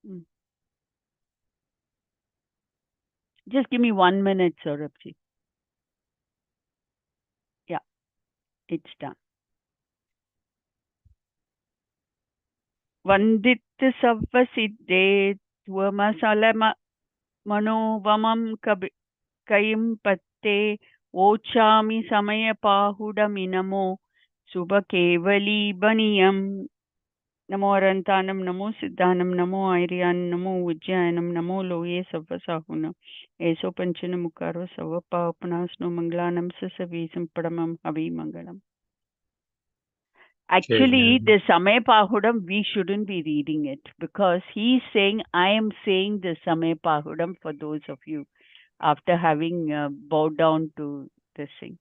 Mm. Just give me 1 minute, Saurabhji. Yeah, it's done. Vandit Savvasiddhe Tvamasala Manovamam Kayim Patte Ochami Samaya Pahudaminamo Subha Kevali Baniyam Namo Arantanam Namo Siddhanam Namo Airyan Namo Ujjayanam Namo Loye Savvasahuna Eso Panchana Mukaro Savapa Upanasno Manglanam Sasavisam Padamam Havi Mangalam. Actually, the Samay Pahudam, we shouldn't be reading it because he's saying, I am saying the Samay Pahudam for those of you after having bowed down to this thing.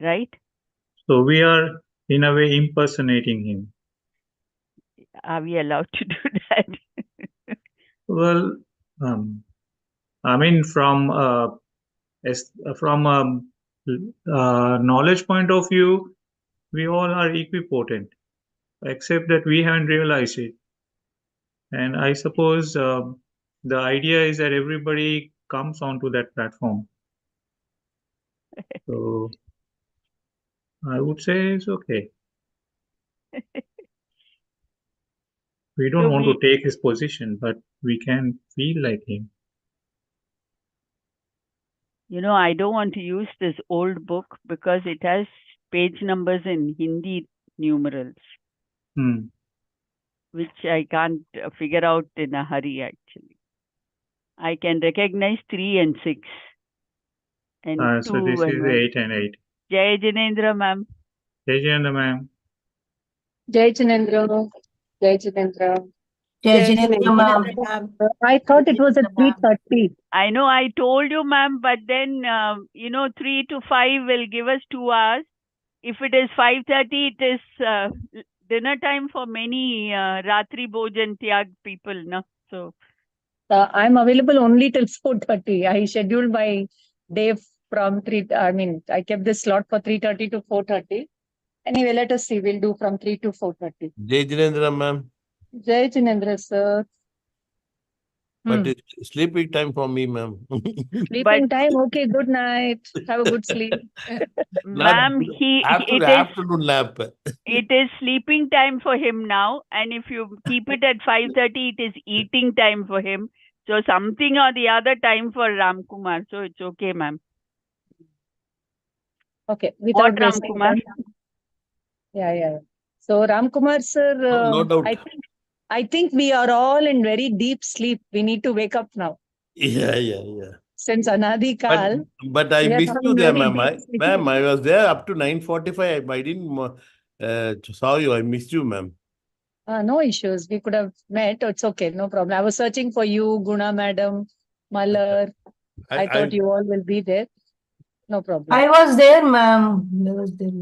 Right? So we are, in a way, impersonating him. Are we allowed to do that? Well, I mean, from a knowledge point of view, we all are equipotent, except that we haven't realized it. And I suppose the idea is that everybody comes onto that platform. So I would say it's okay. We don't So want to take his position, but we can feel like him. I don't want to use this old book because it has page numbers in Hindi numerals, Hmm. which I can't figure out in a hurry actually. I can recognize 3 and 6 and So 2 this and is 1. 8 and 8. Jai Janendra, ma'am. Tejanda ma'am. Jai Chinendra. Jai Chinendra. Jai Jai Jinendra, ma'am. I thought it was at Jinendra, ma'am. 3:30. I know I told you, ma'am, but then, 3 to 5 will give us 2 hours. If it is 5:30, it is dinner time for many Ratri Bhojan Tyag people, no? So, I'm available only till 4:30. I scheduled my day from 3. I mean, I kept this slot for 3:30 to 4:30. Anyway, let us see. We'll do from 3 to 4:30. Jai Jinendra, ma'am. Jai Chinendra, sir. But it's sleeping time for me, ma'am. Sleeping time. Okay, good night. Have a good sleep. ma'am, afternoon nap. It is sleeping time for him now, and if you keep it at 5:30, it is eating time for him. So something or the other time for Ramkumar. So it's okay, ma'am. Okay, without What wasting Ramkumar? time. Yeah. So Ramkumar, sir, No doubt. I think we are all in very deep sleep. We need to wake up now. Yeah. Since Anadi Kal. But I we are missed all you in there, very ma'am. deep sleep. Ma'am, I was there up to 9:45. I didn't saw you. I missed you, ma'am. No issues. We could have met. It's okay. No problem. I was searching for you, Guna madam, Malar. I thought you all will be there. No problem. I was there, ma'am. I was there.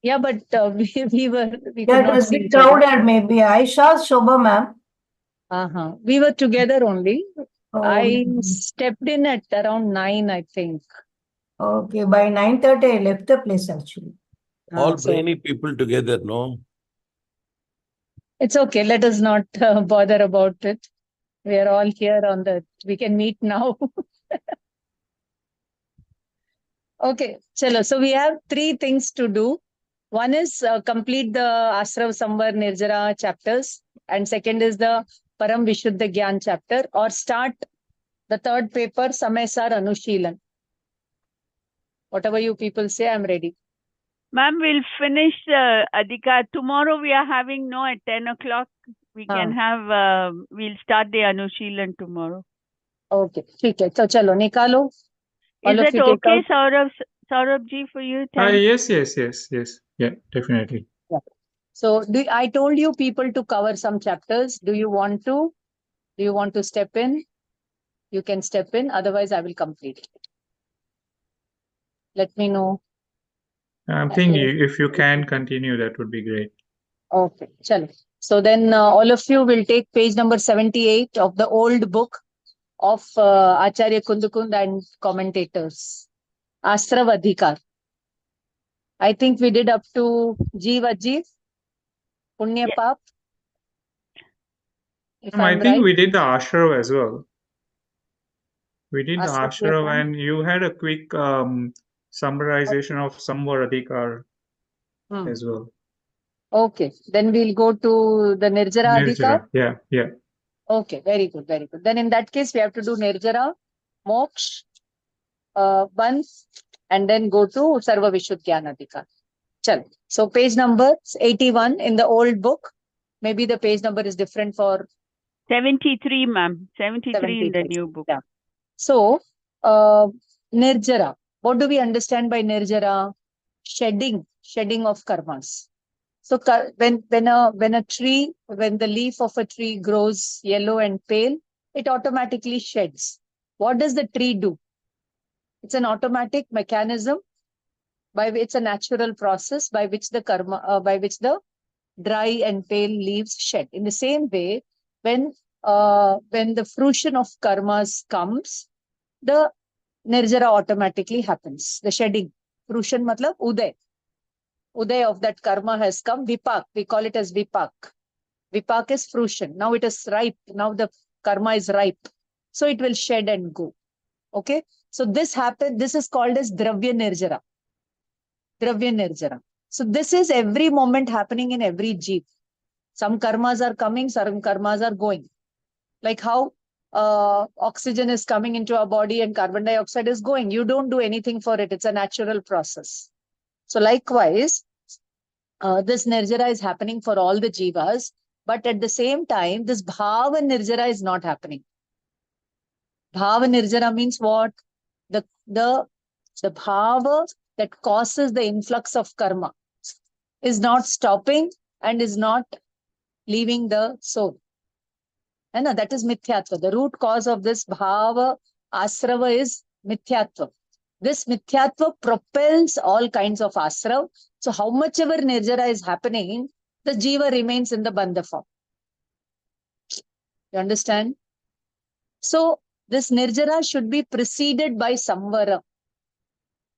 Yeah, but we Yeah, could it not was a see bit each other. crowded, maybe. I saw Shobha, ma'am. We were together only. Oh, I stepped in at around 9, I think. okay. By 9:30, I left the place actually. All brainy people together, no? It's okay. Let us not bother about it. We are all here we can meet now. Okay, chalo. So we have 3 things to do. One is complete the Asrav Samvar Nirjara chapters. And second is the Param Vishuddha Gyan chapter, or start the third paper, Samaysar Anushilan. Whatever you people say, I'm ready. Ma'am, we'll finish Adhika. Tomorrow we are having at 10 o'clock. We can have, we'll start the Anushilan tomorrow. Okay, okay. So chalo, nikalo. Is that okay, Saurabh ji, for you? Yes. Yeah, definitely. Yeah. So I told you people to cover some chapters. Do you want to? Do you want to step in? You can step in. Otherwise, I will complete. Let me know. I'm thinking if you can continue, that would be great. Okay, chalo. So then all of you will take page number 78 of the old book of Acharya Kundukund and commentators. Astravadhikar. I think we did up to Jeev Ajiv, Punya Pap. if I I'm think right. we did the ashrav as well. We did the Ashrav we have ashrav, done. and you had a quick summarization of Samvaradikar Hmm. as well. Okay, then we'll go to the Nirjara Adhikar. Nirjara, yeah. Okay, very good, very good. Then in that case, we have to do Nirjara, Moksh, Bans, and then go to Sarva Vishuddhyana Adhikar. Chal. So page number 81 in the old book. Maybe the page number is different for 73, ma'am. 73 in the 73. new book. Yeah. So, Nirjara. What do we understand by Nirjara? Shedding of karmas. So when the leaf of a tree grows yellow and pale, it automatically sheds. What does the tree do? It's an automatic mechanism it's a natural process by which the dry and pale leaves shed. In the same way, when the fruition of karmas comes, the nirjara automatically happens. The shedding. Fruition matlab uday. Uday of that karma has come. Vipak. We call it as vipak. Vipak is fruition. Now it is ripe. Now the karma is ripe. So it will shed and go. Okay. So this happens. This is called as dravya nirjara. Dravya nirjara. So this is every moment happening in every jeev. Some karmas are coming, some karmas are going. Like how oxygen is coming into our body and carbon dioxide is going. You don't do anything for it. It's a natural process. So likewise, this nirjara is happening for all the jivas. But at the same time, this bhava nirjara is not happening. Bhava nirjara means what? The bhava that causes the influx of karma is not stopping and is not leaving the soul. And that is mithyatva. The root cause of this bhava asrava is mithyatva. This mithyatva propels all kinds of asrava. So how much ever nirjara is happening, the jiva remains in the bandha form. You understand? So this nirjara should be preceded by samvara.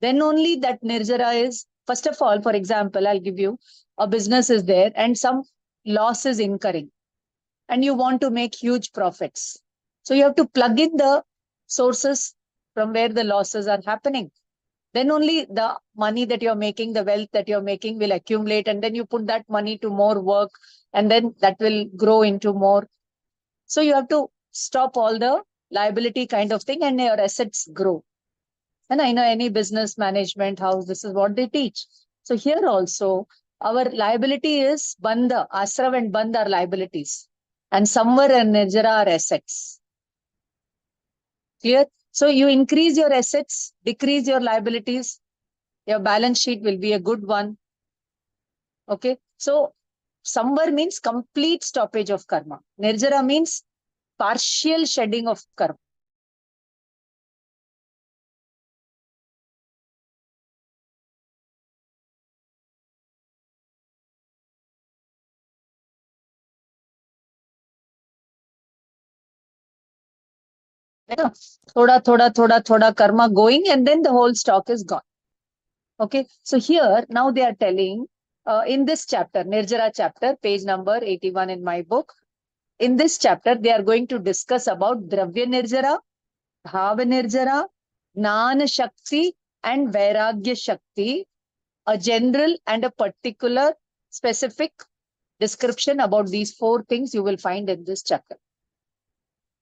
Then only that nirjara is, first of all, for example, I'll give you, a business is there and some loss is incurring and you want to make huge profits. So you have to plug in the sources from where the losses are happening. Then only the money that you're making, the wealth that you're making will accumulate, and then you put that money to more work, and then that will grow into more. So you have to stop all the liability kind of thing and your assets grow. And I know any business management house, this is what they teach. So here also, our liability is bandha, asrav and bandha are liabilities. And samvar and nirjara are assets. Clear? So you increase your assets, decrease your liabilities, your balance sheet will be a good one. Okay. So samvar means complete stoppage of karma. Nirjara means partial shedding of karma. Thoda karma going, and then the whole stock is gone. Okay. So here, now they are telling, in this chapter, Nirjara chapter, page number 81 in my book, in this chapter, they are going to discuss about Dravya Nirjara, Bhava Nirjara, Jnana Shakti, and Vairagya Shakti, a general and a particular specific description about these four things you will find in this chapter.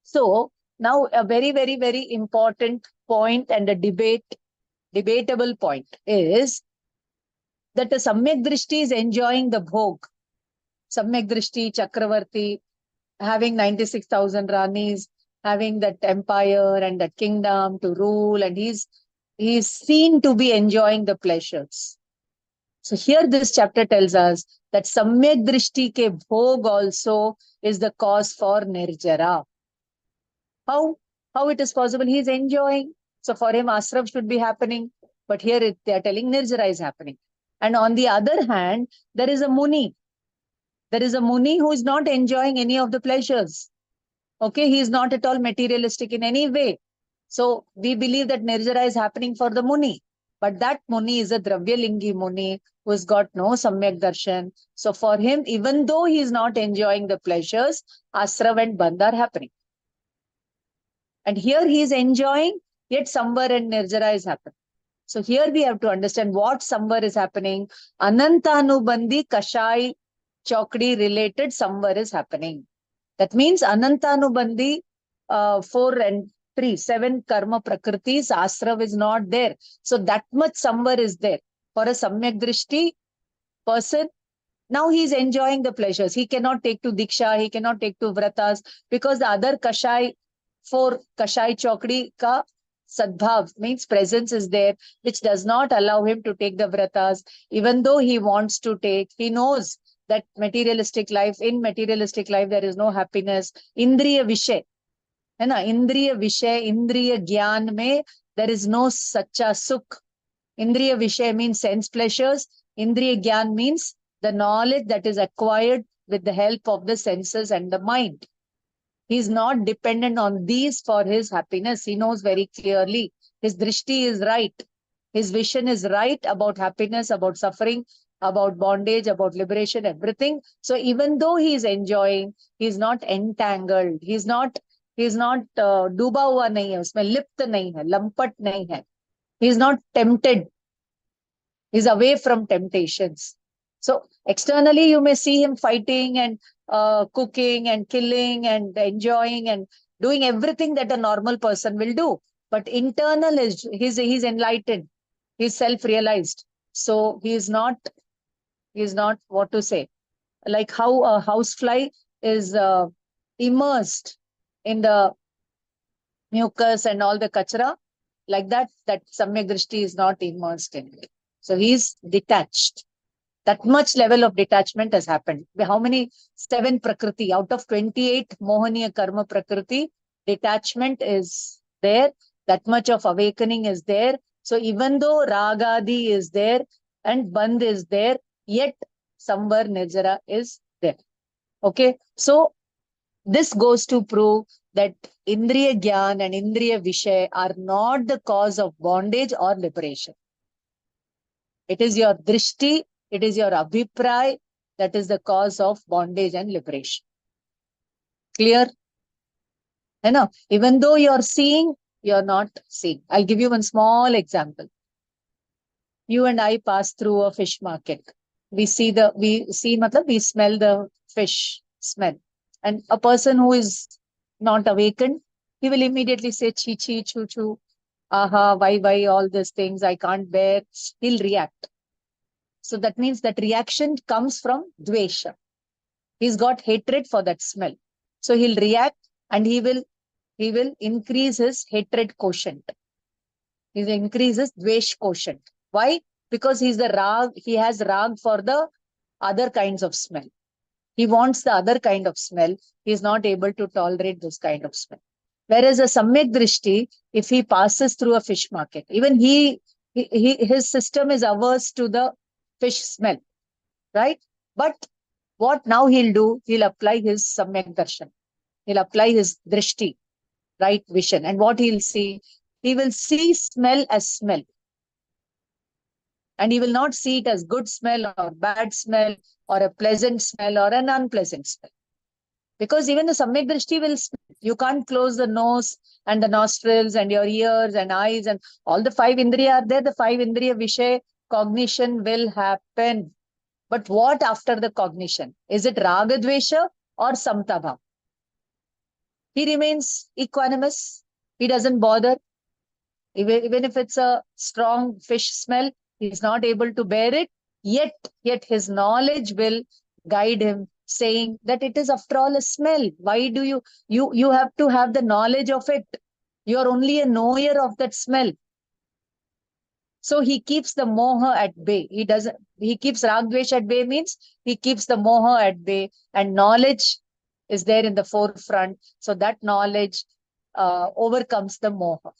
So, now a very, very, very important point and a debatable point is that the Samyak Drishti is enjoying the bhog. Samyak Drishti, Chakravarti, having 96,000 Ranis, having that empire and that kingdom to rule, and he's seen to be enjoying the pleasures. So here this chapter tells us that Samyak Drishti ke bhog also is the cause for Nirjara. How it is possible? He is enjoying. So for him, Asrav should be happening. But here they are telling Nirjara is happening. And on the other hand, there is a Muni. There is a Muni who is not enjoying any of the pleasures. Okay, he is not at all materialistic in any way. So we believe that Nirjara is happening for the Muni. But that Muni is a Dravyalingi Muni who's got no Samyak Darshan. So for him, even though he's not enjoying the pleasures, Asrav and Bandh are happening. And here he is enjoying, yet Samvar and Nirjara is happening. So here we have to understand what Samvar is happening. Anantanubandhi Kashai Chokdi related Samvar is happening. That means Anantanubandhi 4 and 3, 7 karma prakritis, Asrav is not there. So that much Samvar is there. For a Samyak Drishti person, now he is enjoying the pleasures. He cannot take to Diksha, he cannot take to Vratas, because the other Kashai, 4 Kashai Chokdi ka Sadbhav means presence is there, which does not allow him to take the Vratas. Even though he wants to take, he knows that materialistic life, in materialistic life, there is no happiness. Indriya Vishay, है ना, इंद्रिय विषय, इंद्रिय ज्ञान में there is no sacha sukh. Indriya Vishay means sense pleasures. Indriya Gyan means the knowledge that is acquired with the help of the senses and the mind. He is not dependent on these for his happiness. He knows very clearly. His drishti is right. His vision is right about happiness, about suffering, about bondage, about liberation, everything. So even though he is enjoying, he is not entangled. He is not डूबा हुआ नहीं है, उसमें लिप्त नहीं है, लंपट नहीं है. He is not tempted. He is away from temptations. So externally, you may see him fighting and cooking and killing and enjoying and doing everything that a normal person will do. But internal is he's enlightened. He's self-realized. So he is not what to say. Like how a housefly is immersed in the mucus and all the kachra, like that Samyak Drishti is not immersed in it. So he's detached. That much level of detachment has happened. How many? 7 Prakriti. Out of 28 Mohaniya Karma Prakriti, detachment is there. That much of awakening is there. So even though Ragadi is there and Bandh is there, yet Samvar Nirjara is there. Okay. So this goes to prove that Indriya Gyan and Indriya Vishay are not the cause of bondage or liberation. It is your drishti, it is your abhipray that is the cause of bondage and liberation. Clear? You know, even though you're seeing, you're not seeing. I'll give you one small example. You and I pass through a fish market. We smell the fish smell. And a person who is not awakened, he will immediately say, chi, chi, chu, chu, aha, why, all these things, I can't bear. He'll react. So that means that reaction comes from dvesha. He's got hatred for that smell. So he'll react and he will increase his hatred quotient. He increases dvesh quotient. Why? Because he has rag for the other kinds of smell. He wants the other kind of smell. He is not able to tolerate this kind of smell. Whereas a Samyak Drishti, if he passes through a fish market, even his system is averse to the fish smell, right? But what now he'll do? He'll apply his Samyak Darshan. He'll apply his Drishti, right vision. And what he'll see? He will see smell as smell. And he will not see it as good smell or bad smell or a pleasant smell or an unpleasant smell. Because even the Samyak Drishti will smell. You can't close the nose and the nostrils and your ears and eyes and all the 5 Indriya are there. The 5 Indriya Vishay cognition will happen. But what after the cognition? Is it Raga Dvesha or Samtabha? He remains equanimous. He doesn't bother. Even if it's a strong fish smell, he's not able to bear it. Yet his knowledge will guide him, saying that it is after all a smell. Why do you have to have the knowledge of it? You are only a knower of that smell. So he keeps the moha at bay. He keeps ragdvesh at bay means he keeps the moha at bay, and knowledge is there in the forefront. So that knowledge overcomes the moha.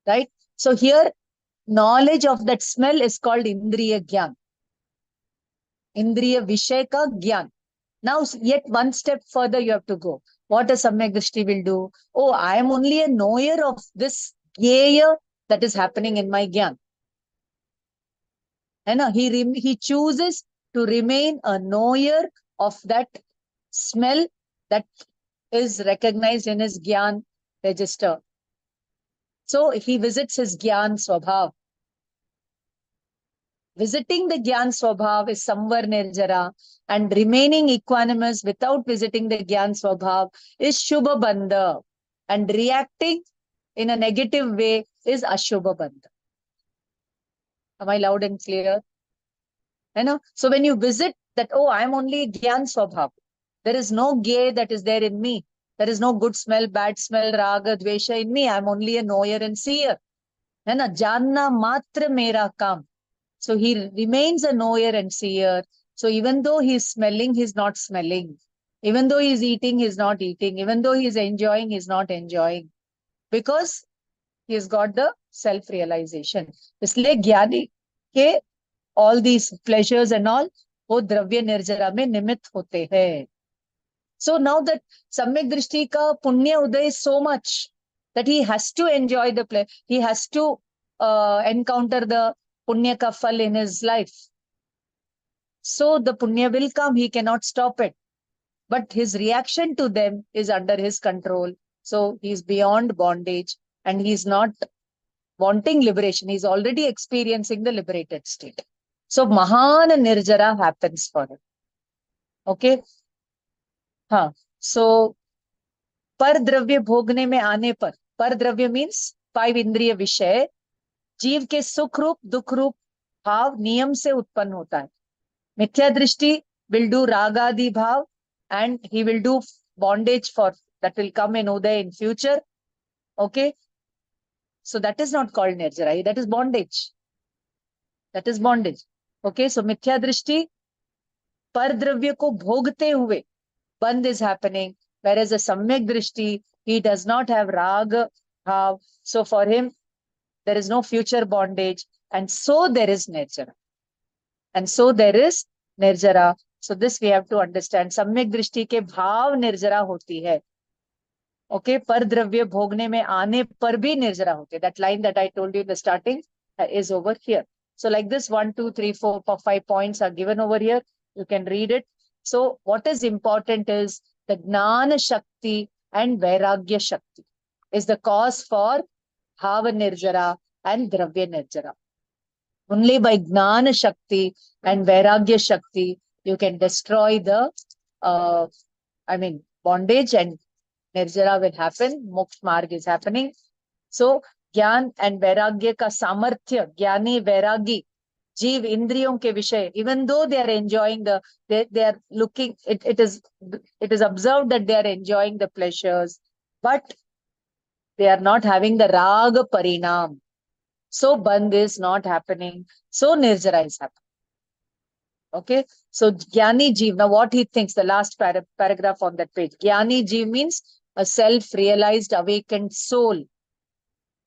Right? So here, knowledge of that smell is called Indriya Gyan. Indriya Vishay ka Gyan. Now, yet one step further you have to go. What a Samyak Drishti will do? Oh, I am only a knower of this Gyeya that is happening in my Gyan. He chooses to remain a knower of that smell that is recognized in his Gyan register. So he visits his Gyan Swabhav. Visiting the Gyan Swabhav is Samvar Nirjara, and remaining equanimous without visiting the Gyan Swabhav is Shubha Bandha, and reacting in a negative way is Ashubha Bandha. Am I loud and clear? So when you visit that, oh, I'm only Gyan Swabhav. There is no gay that is there in me. There is no good smell, bad smell, raga, dvesha in me. I'm only a knower and seer. Janna matra mera kam. So he remains a knower and seer. So even though he's smelling, he's not smelling. Even though he's eating, he's not eating. Even though he's enjoying, he's not enjoying. Because he's got the self-realization. इसलिए ज्ञानी के all these pleasures and all, वो द्रव्य निर्जरा में निमित्त होते हैं. So now that Samyak Drishti ka punya uday is so much that he has to enjoy the play. He has to encounter the punya ka phal in his life. So the punya will come. He cannot stop it. But his reaction to them is under his control. So he's beyond bondage and he's not wanting liberation. He's already experiencing the liberated state. So Mahan Nirjara happens for him. Okay. So पर द्रव्य भोगने में आने पर द्रव्य means 5 इंद्रिय विषय जीव के सुख रूप दुख रूप भाव नियम से उत्पन्न होता है. मिथ्या दृष्टि will do ragadi bhav and he will do bondage for that will come in uday in future. Okay. So that is not called nirjara. That is bondage. That is bondage. Okay. So mithya drishti पर द्रव्य को भोगते हुए band is happening, whereas a samyak drishti, he does not have rag bhav. So for him, there is no future bondage, and so there is nirjara. And so there is nirjara. So this we have to understand. Samyak drishti ke bhav nirjara hoti hai. Okay, par dravya bhogne mein aane par bhi nirjara hoti hai. That line that I told you in the starting is over here. So like this, 1, 2, 3, 4, 5 points are given over here. You can read it. So what is important is the Gnana Shakti and Vairagya Shakti is the cause for Bhava Nirjara and Dravya Nirjara. Only by Gnana Shakti and Vairagya Shakti you can destroy the bondage and Nirjara will happen. Moksha Marg is happening. So Gyan and Vairagya ka samarthya, Gyani Vairagi, Jeev Indriyon ke Vishay, even though they are enjoying they are looking, it is observed that they are enjoying the pleasures, but they are not having the Raga Parinam. So Bandh is not happening. So Nirjara is happening. Okay. So Gyani Jeev, now what he thinks, the last paragraph on that page. Gyani Jeev means a self-realized awakened soul.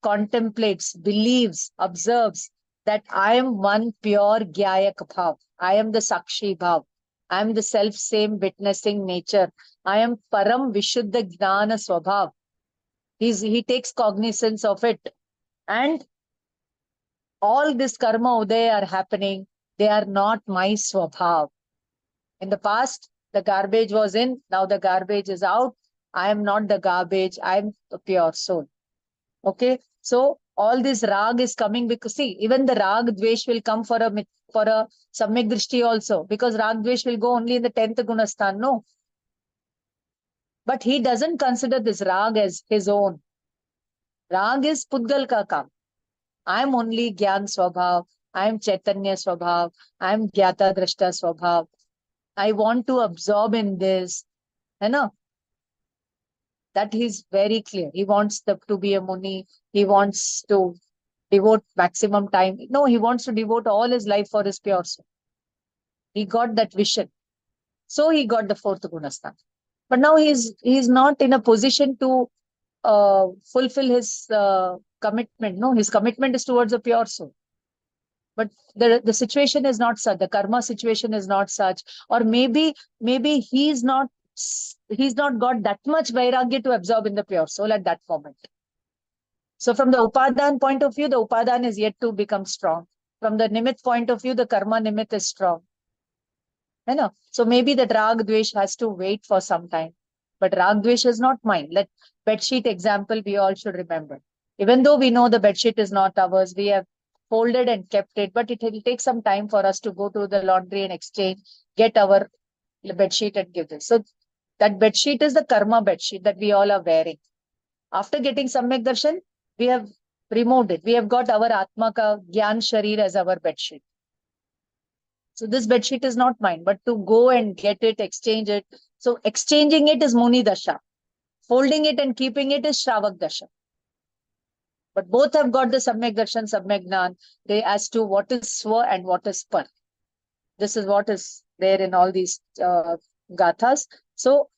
Contemplates, believes, observes that I am one pure Gyayak Bhav. I am the Sakshi Bhav. I am the self-same witnessing nature. I am Param Vishuddha Gnana Swabhav. He takes cognizance of it. And all this karma uday are happening. They are not my Swabhav. In the past, the garbage was in. Now the garbage is out. I am not the garbage. I am the pure soul. Okay. So all this rag is coming because see, even the rag dvesh will come for a samyak drishti also, because rag dvesh will go only in the 10th gunasthan, no. But he doesn't consider this rag as his own. Rag is pudgal ka kam. I am only Gyan Swabhav. I am Chaitanya Swabhav. I am Gyata Drashta Swabhav. I want to absorb in this. That he's very clear. He wants to be a Muni. He wants to devote maximum time. No, he wants to devote all his life for his pure soul. He got that vision. So he got the 4th Gunasthan. But now he's not in a position to fulfill his commitment. No, his commitment is towards the pure soul. But the situation is not such. The karma situation is not such. Or maybe he's not got that much vairagya to absorb in the pure soul at that moment. So from the Upadan point of view, the Upadan is yet to become strong. From the Nimit point of view, the Karma Nimit is strong. You know? So maybe the Rag Dvesh has to wait for some time. But Rag Dvesh is not mine. Let bedsheet example we all should remember. Even though we know the bedsheet is not ours, we have folded and kept it, but it will take some time for us to go to the laundry and exchange, get our bedsheet and give this. So that bedsheet is the karma bedsheet that we all are wearing. After getting Samyak Darshan, we have removed it. We have got our Atma ka Gyan Sharir as our bedsheet. So this bedsheet is not mine, but to go and get it, exchange it. So exchanging it is Muni Dasha. Folding it and keeping it is Shravak Dasha. But both have got the Samyak Darshan, Samyak Gnan, they as to what is Swa and what is Par. This is what is there in all these gathas. So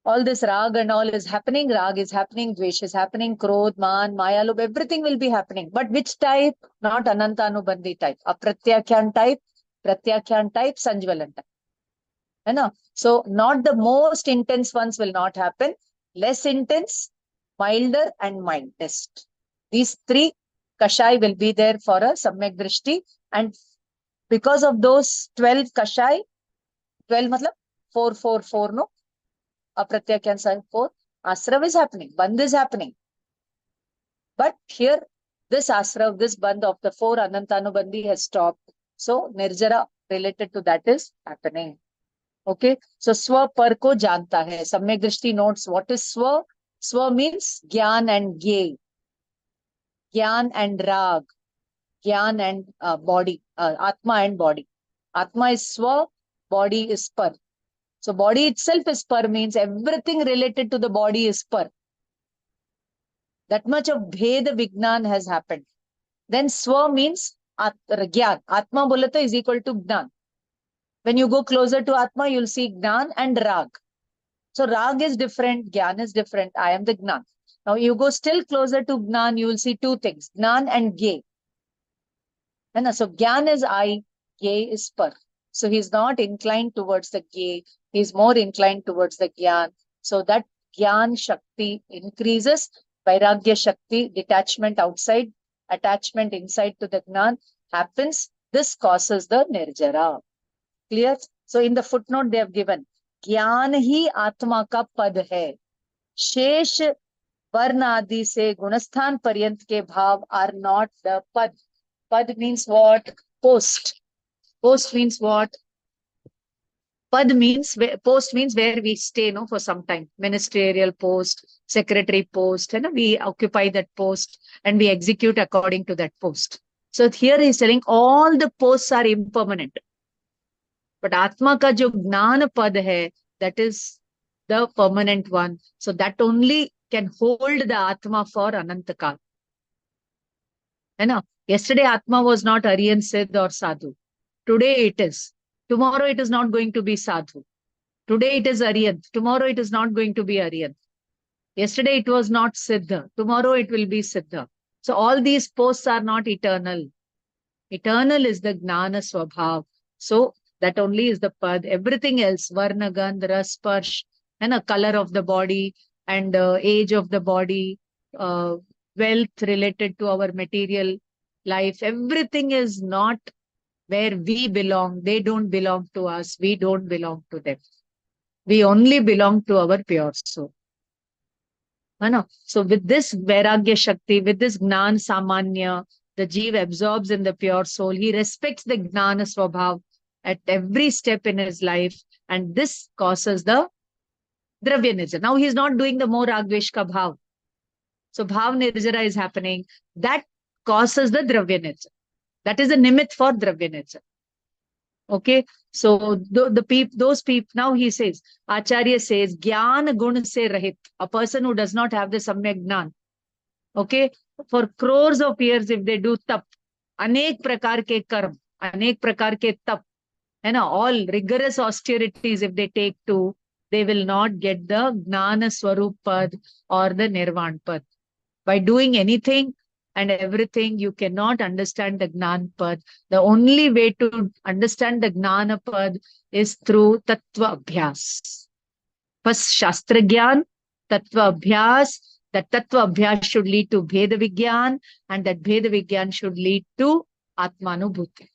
all this rag and all is happening. Rag is happening, Dvesh is happening, Krodh, Man, Maya, Lobh, everything will be happening. But which type? Not Anantanubandhi type. Apratyakyan type, Pratyakyan type, Sanjvalan type. So not the most intense ones will not happen. Less intense, milder and mildest. These three Kashai will be there for a Samyak Drishti. And because of those 12 Kashai, 12 matlab 4, 4, 4, no? Apratyakyan side 4. Asrav is happening. Bandh is happening. But here, this Asrav, this Bandh of the 4 Anantanubandhi has stopped. So Nirjara related to that is happening. Okay. So Swa par ko janta hai. Samyak Drishti notes what is Swa. Swa means Gyan and Gye. Gyan and Rag. Gyan and body. Atma and body. Atma is Swa. Body is Par. So body itself is Par means everything related to the body is Par. That much of Bheda Vignan has happened. Then Swa means Gyan. Atma bolata is equal to Gnan. When you go closer to Atma, you'll see Gnan and Rag. So Rag is different, Gyan is different. I am the Gnan. Now you go still closer to Gnan, you will see two things, Gnan and Gye. So Gyan is I, Gye is Par. So he's not inclined towards the Gye. He's more inclined towards the Gyan. So that Gyan Shakti increases. Vairagya Shakti, detachment outside, attachment inside to the Gnan happens. This causes the Nirjara. Clear? So in the footnote they have given, Gyan hi Atma ka pad hai. Shesh Varna Adi se Gunasthan Paryant ke bhav are not the pad. Pad means what? Post. Post means what? Pad means, post means where we stay for some time. Ministerial post, secretary post, we occupy that post and we execute according to that post. So here he is telling all the posts are impermanent. But Atma ka jo Gnana Pad hai, that is the permanent one. So that only can hold the Atma for Anantakal. Yesterday Atma was not Aryan, Siddh or Sadhu. Today it is. Tomorrow it is not going to be Sadhu. Today it is Aryan. Tomorrow it is not going to be Aryan. Yesterday it was not Siddha. Tomorrow it will be Siddha. So all these posts are not eternal. Eternal is the Gnana Swabhav. So that only is the Pad. Everything else, Varna, Gandh, Ras, Sparsh, and a color of the body and age of the body, wealth related to our material life, everything is not where we belong. They don't belong to us. We don't belong to them. We only belong to our pure soul. So with this Vairagya Shakti, with this Gnan Samanya, the Jeev absorbs in the pure soul. He respects the Gnana Swabhav at every step in his life. And this causes the Dravya Nirjara. Now he's not doing the more Ragvesh ka Bhav. So Bhav Nirjara is happening. That causes the Dravya Nirjara. That is the Nimit for Dravya Nirjara. Okay. So those people, now he says, Acharya says, Gyan Gun se Rahit. A person who does not have the Samyak Gnan. Okay. For crores of years, if they do tap, anek prakar ke karm, anek prakar ke tap, all rigorous austerities, if they take to, they will not get the Gnana Swarup Pad or the Nirvan Pad. By doing anything and everything, you cannot understand the Gnan Pad. The only way to understand the Gnana Pad is through Tattva Abhyas. First Shastra Gyan, Tattva Abhyas, That Tattva Abhyas should lead to Bheda Vigyan, and that Bheda Vigyan should lead to Atmanubhuti.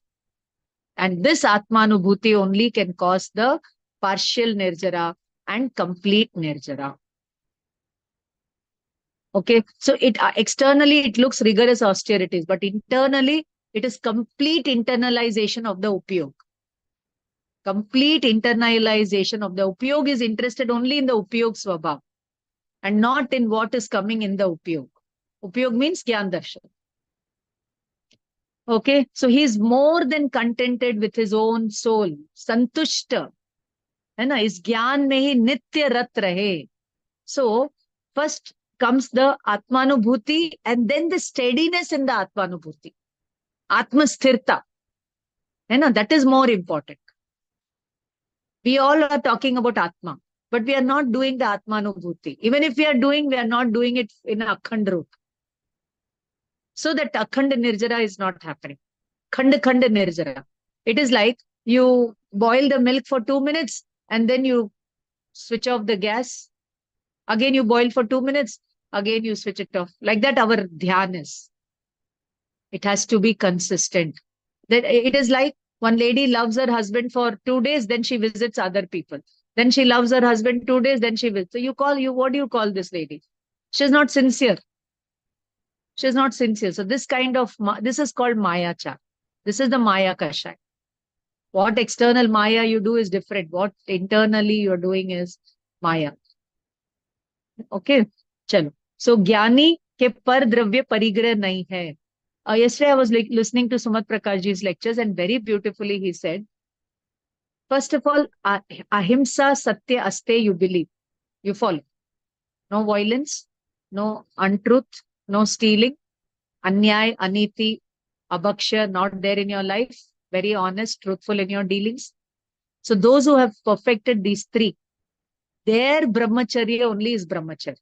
And this Atmanubhuti only can cause the partial Nirjara and complete Nirjara. Okay, so it externally it looks rigorous austerities, but internally it is complete internalization of the upyog. Complete internalization of the upyog is interested only in the upyog swabhav and not in what is coming in the upyog. Upyog means Gyan Darshan. Okay, so he is more than contented with his own soul. Santushta. है ना, इस ज्ञान में ही नित्य रत रहे. So first comes the Atmanubhuti and then the steadiness in the Atmanubhuti. Atmasthirta. है ना, that is more important. We all are talking about Atma, but we are not doing the Atmanubhuti. Even if we are not doing it in a Akhand root. So that Akhand Nirjara is not happening. Khand Nirjara. It is like you boil the milk for 2 minutes and then you switch off the gas. Again, you boil for 2 minutes. Again, you switch it off. Like that, our dhyan is. It has to be consistent. That it is like one lady loves her husband for 2 days, then she visits other people. Then she loves her husband 2 days, then she visits. So what do you call this lady? She's not sincere. She's not sincere. So this is called Maya Cha. This is the Maya Kashai. What external Maya you do is different. What internally you're doing is Maya. Okay, chalo. So Jnani ke par dravya parigrah nahi hai. Yesterday I was listening to Sumat Prakashji's lectures and very beautifully he said, first of all, ahimsa satya aste you believe. You follow. No violence, no untruth, no stealing, anyay, aniti, abhaksha, not there in your life. Very honest, truthful in your dealings. So those who have perfected these three, their brahmacharya only is brahmacharya.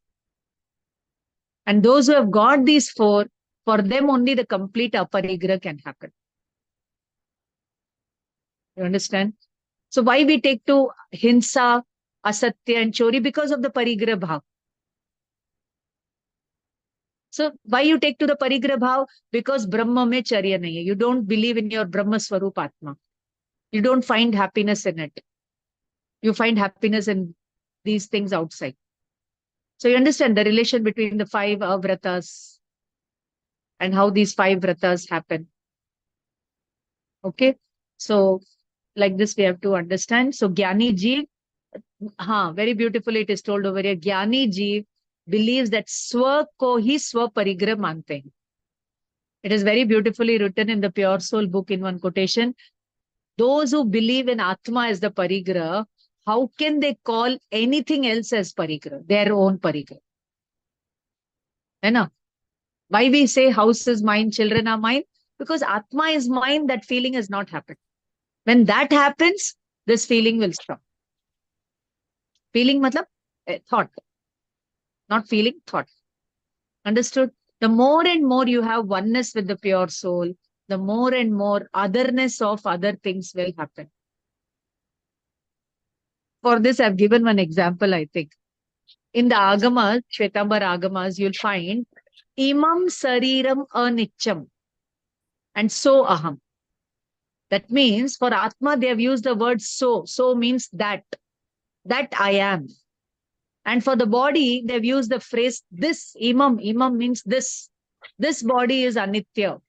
And those who have got these four, for them only the complete aparigrah can happen. You understand? So why we take to hinsa, asatya and chori? Because of the parigrah bhav. So why you take to the parigrah bhav? Because Brahma mein charya nahi hai. You don't believe in your Brahma Swarup Atma. You don't find happiness in it. You find happiness in these things outside. So you understand the relation between the 5 avratas and how these 5 vratas happen. Okay. So like this we have to understand. So Jnani Jeev, very beautifully it is told over here. Jnani Jeev believes that Swa ko hi Swa parigrah mante hain. It is very beautifully written in the Pure Soul book in one quotation. Those who believe in Atma as the parigrah, how can they call anything else as parigrah, their own parigrah? Why we say house is mine, children are mine? Because Atma is mine, that feeling has not happened. When that happens, this feeling will stop. Feeling matlab thought. Not feeling, thought. Understood? The more and more you have oneness with the pure soul, the more and more otherness of other things will happen. For this, I've given one example, I think. In the Agamas, Shvetambar Agamas, you'll find Imam Sariram Anicham and So Aham. That means for Atma, they have used the word so. So means that I am. And for the body, they've used the phrase this, Imam. Imam means this. This body is Anitya.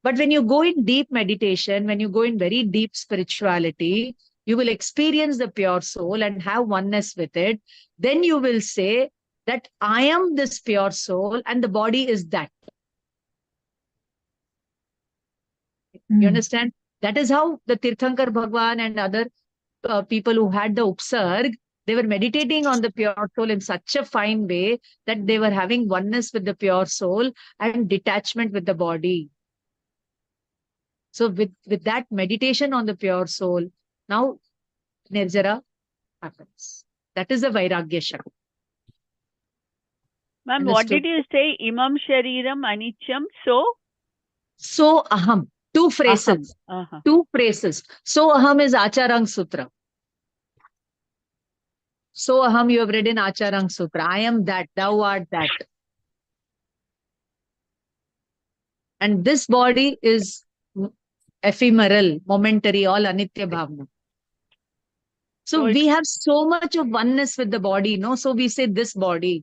But when you go in deep meditation, when you go in very deep spirituality, you will experience the pure soul and have oneness with it. Then you will say that I am this pure soul and the body is that. You understand? That is how the Tirthankar Bhagwan and other people who had the Upsarg, they were meditating on the pure soul in such a fine way that they were having oneness with the pure soul and detachment with the body. So with that meditation on the pure soul, now Nirjara happens. That is the Vairagya Shakti. Ma'am, what did you say? Imam Shariram Anicham. So Aham. 2 phrases. Aham. 2 phrases. So Aham is Acharang Sutra. So aham, you have read in Acharang Sutra. I am that, thou art that. And this body is ephemeral, momentary, all anitya bhavna. So we have so much of oneness with the body, no? So we say this body.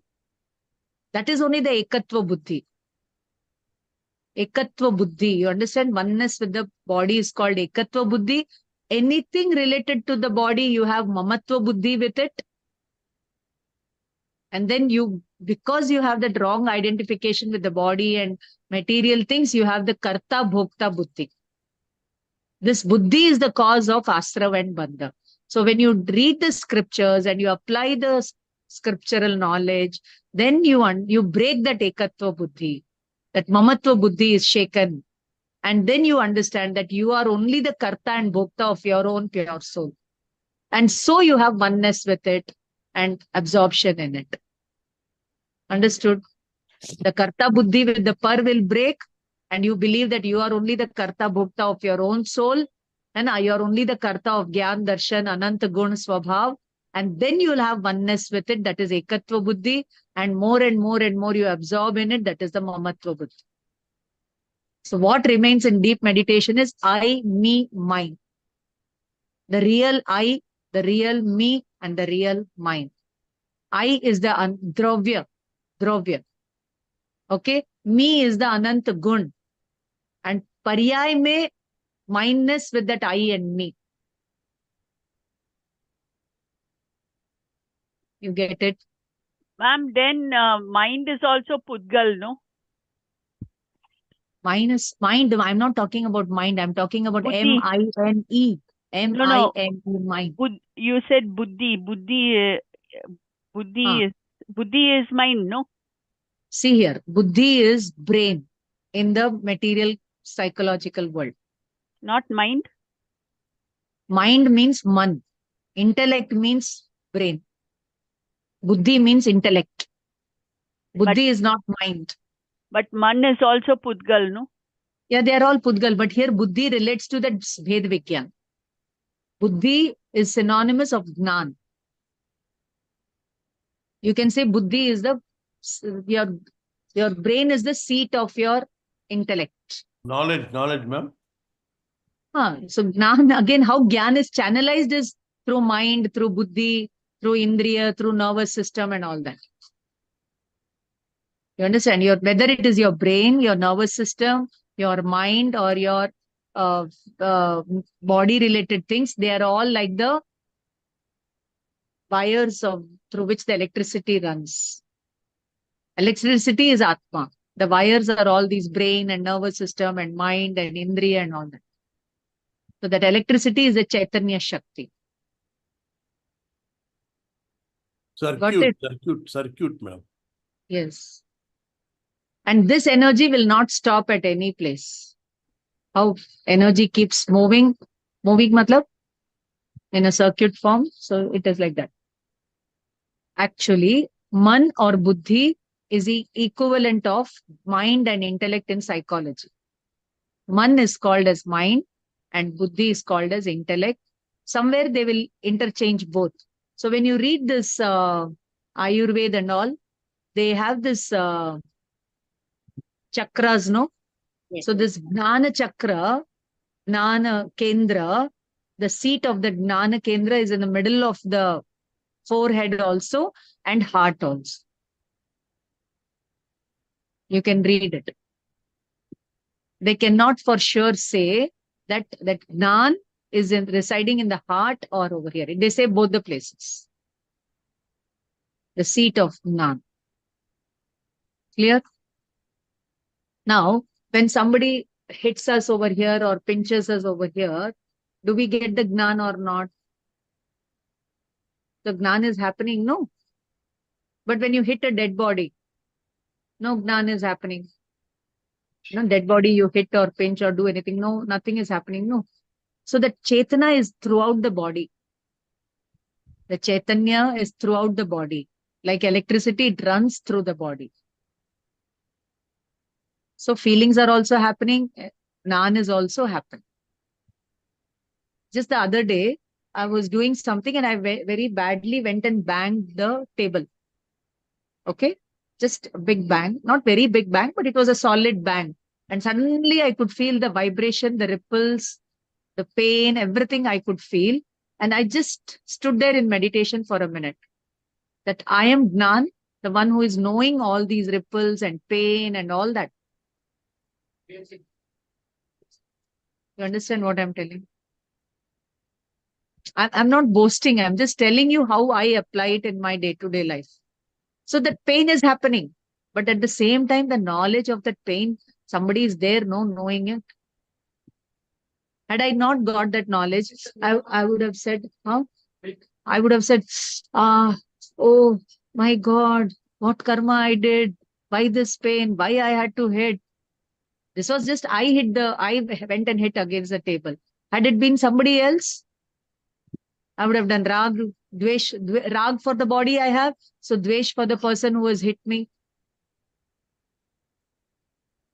That is only the ekatva buddhi. Ekatva buddhi. You understand? Oneness with the body is called ekatva buddhi. Anything related to the body, you have mamatva buddhi with it. And then because you have that wrong identification with the body and material things, you have the karta bhokta buddhi. This buddhi is the cause of asrava and bandha. So when you read the scriptures and you apply the scriptural knowledge, then you break that ekatva buddhi, that mamatva buddhi is shaken. And then you understand that you are only the karta and bhokta of your own pure soul. And so you have oneness with it and absorption in it. Understood? The karta buddhi with the par will break, and you believe that you are only the karta bhokta of your own soul, and you are only the karta of Gyan, Darshan, Ananta Gun, Swabhav, and then you will have oneness with it, that is ekatva buddhi, and more you absorb in it, that is the mamatva buddhi. So what remains in deep meditation is I, me, mine. The real I, the real me, and the real mine. I is the dravya. Okay, me is the Ananta Gun. And Paryay mein mindness with that I and me. You get it? Ma'am, then mind is also Pudgal, no? Mind. I'm not talking about mind. I'm talking about Buddhi. M-I-N-E. No. M-I-N-E, mind. You said Buddhi. Buddhi is mind, no? See here, Buddhi is brain in the material psychological world. Not mind? Mind means man. Intellect means brain. Buddhi means intellect. Buddhi is not mind. But man is also Pudgal, no? Yeah, they are all Pudgal, but here Buddhi relates to the Bhed Vigyan. Buddhi is synonymous of Gnan. You can say Buddhi is your brain is the seat of your intellect. Knowledge, ma'am. So Gnan, again, how Gyan is channelized is through mind, through Buddhi, through Indriya, through nervous system and all that. You understand? Whether it is your brain, your nervous system, your mind, or your body-related things, they are all like the wires through which the electricity runs. Electricity is Atma. The wires are all these brain and nervous system and mind and Indriya and all that. So that electricity is a Chaitanya Shakti. Circuit, ma'am. Yes. And this energy will not stop at any place. How energy keeps moving matlab in a circuit form. So it is like that. Actually, man or buddhi is the equivalent of mind and intellect in psychology. Man is called as mind and buddhi is called as intellect. Somewhere they will interchange both. So when you read this Ayurveda and all, they have this chakras, no? Yes. So this Gnana Chakra, Gnana Kendra, the seat of the Gnana Kendra is in the middle of the forehead also and heart also. You can read it. They cannot for sure say that Gnan is residing in the heart or over here. They say both the places. The seat of Gnan. Clear? Now, when somebody hits us over here or pinches us over here, do we get the Gnan or not? The Gnan is happening, no. But when you hit a dead body, no Gnan is happening. No dead body you hit or pinch or do anything, no, nothing is happening, no. So the Chetana is throughout the body. The Chaitanya is throughout the body. Like electricity, it runs through the body. So feelings are also happening. Gnan is also happening. Just the other day, I was doing something and I very badly went and banged the table. Okay. Just a big bang, not very big bang, but it was a solid bang. And suddenly I could feel the vibration, the ripples, the pain, everything I could feel. And I just stood there in meditation for a minute. That I am Gnan, the one who is knowing all these ripples and pain and all that. You understand what I'm telling? I'm not boasting. I'm just telling you how I apply it in my day-to-day life. So that pain is happening. But at the same time, the knowledge of that pain, somebody is there, no knowing it. Had I not got that knowledge, I would have said, huh? I would have said, oh my God, what karma I did. Why this pain? Why I had to hit? This was just, I went and hit against the table. Had it been somebody else, I would have done rag, dvesh, rag for the body I have. So dvesh for the person who has hit me.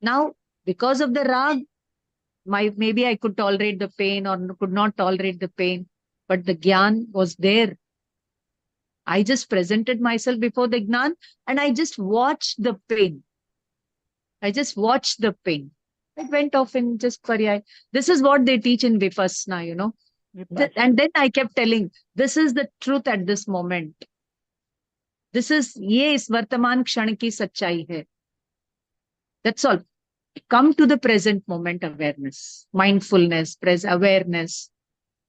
Now, because of the rag, maybe I could tolerate the pain or could not tolerate the pain, but the gyan was there. I just presented myself before the gnan and I just watched the pain. I just watched the pain. It went off in just Pariyai. This is what they teach in Vipassana, you know. And then I kept telling, this is the truth at this moment. This is, ye is Vartaman Kshan ki sachai hai. That's all. Come to the present moment awareness, mindfulness, awareness.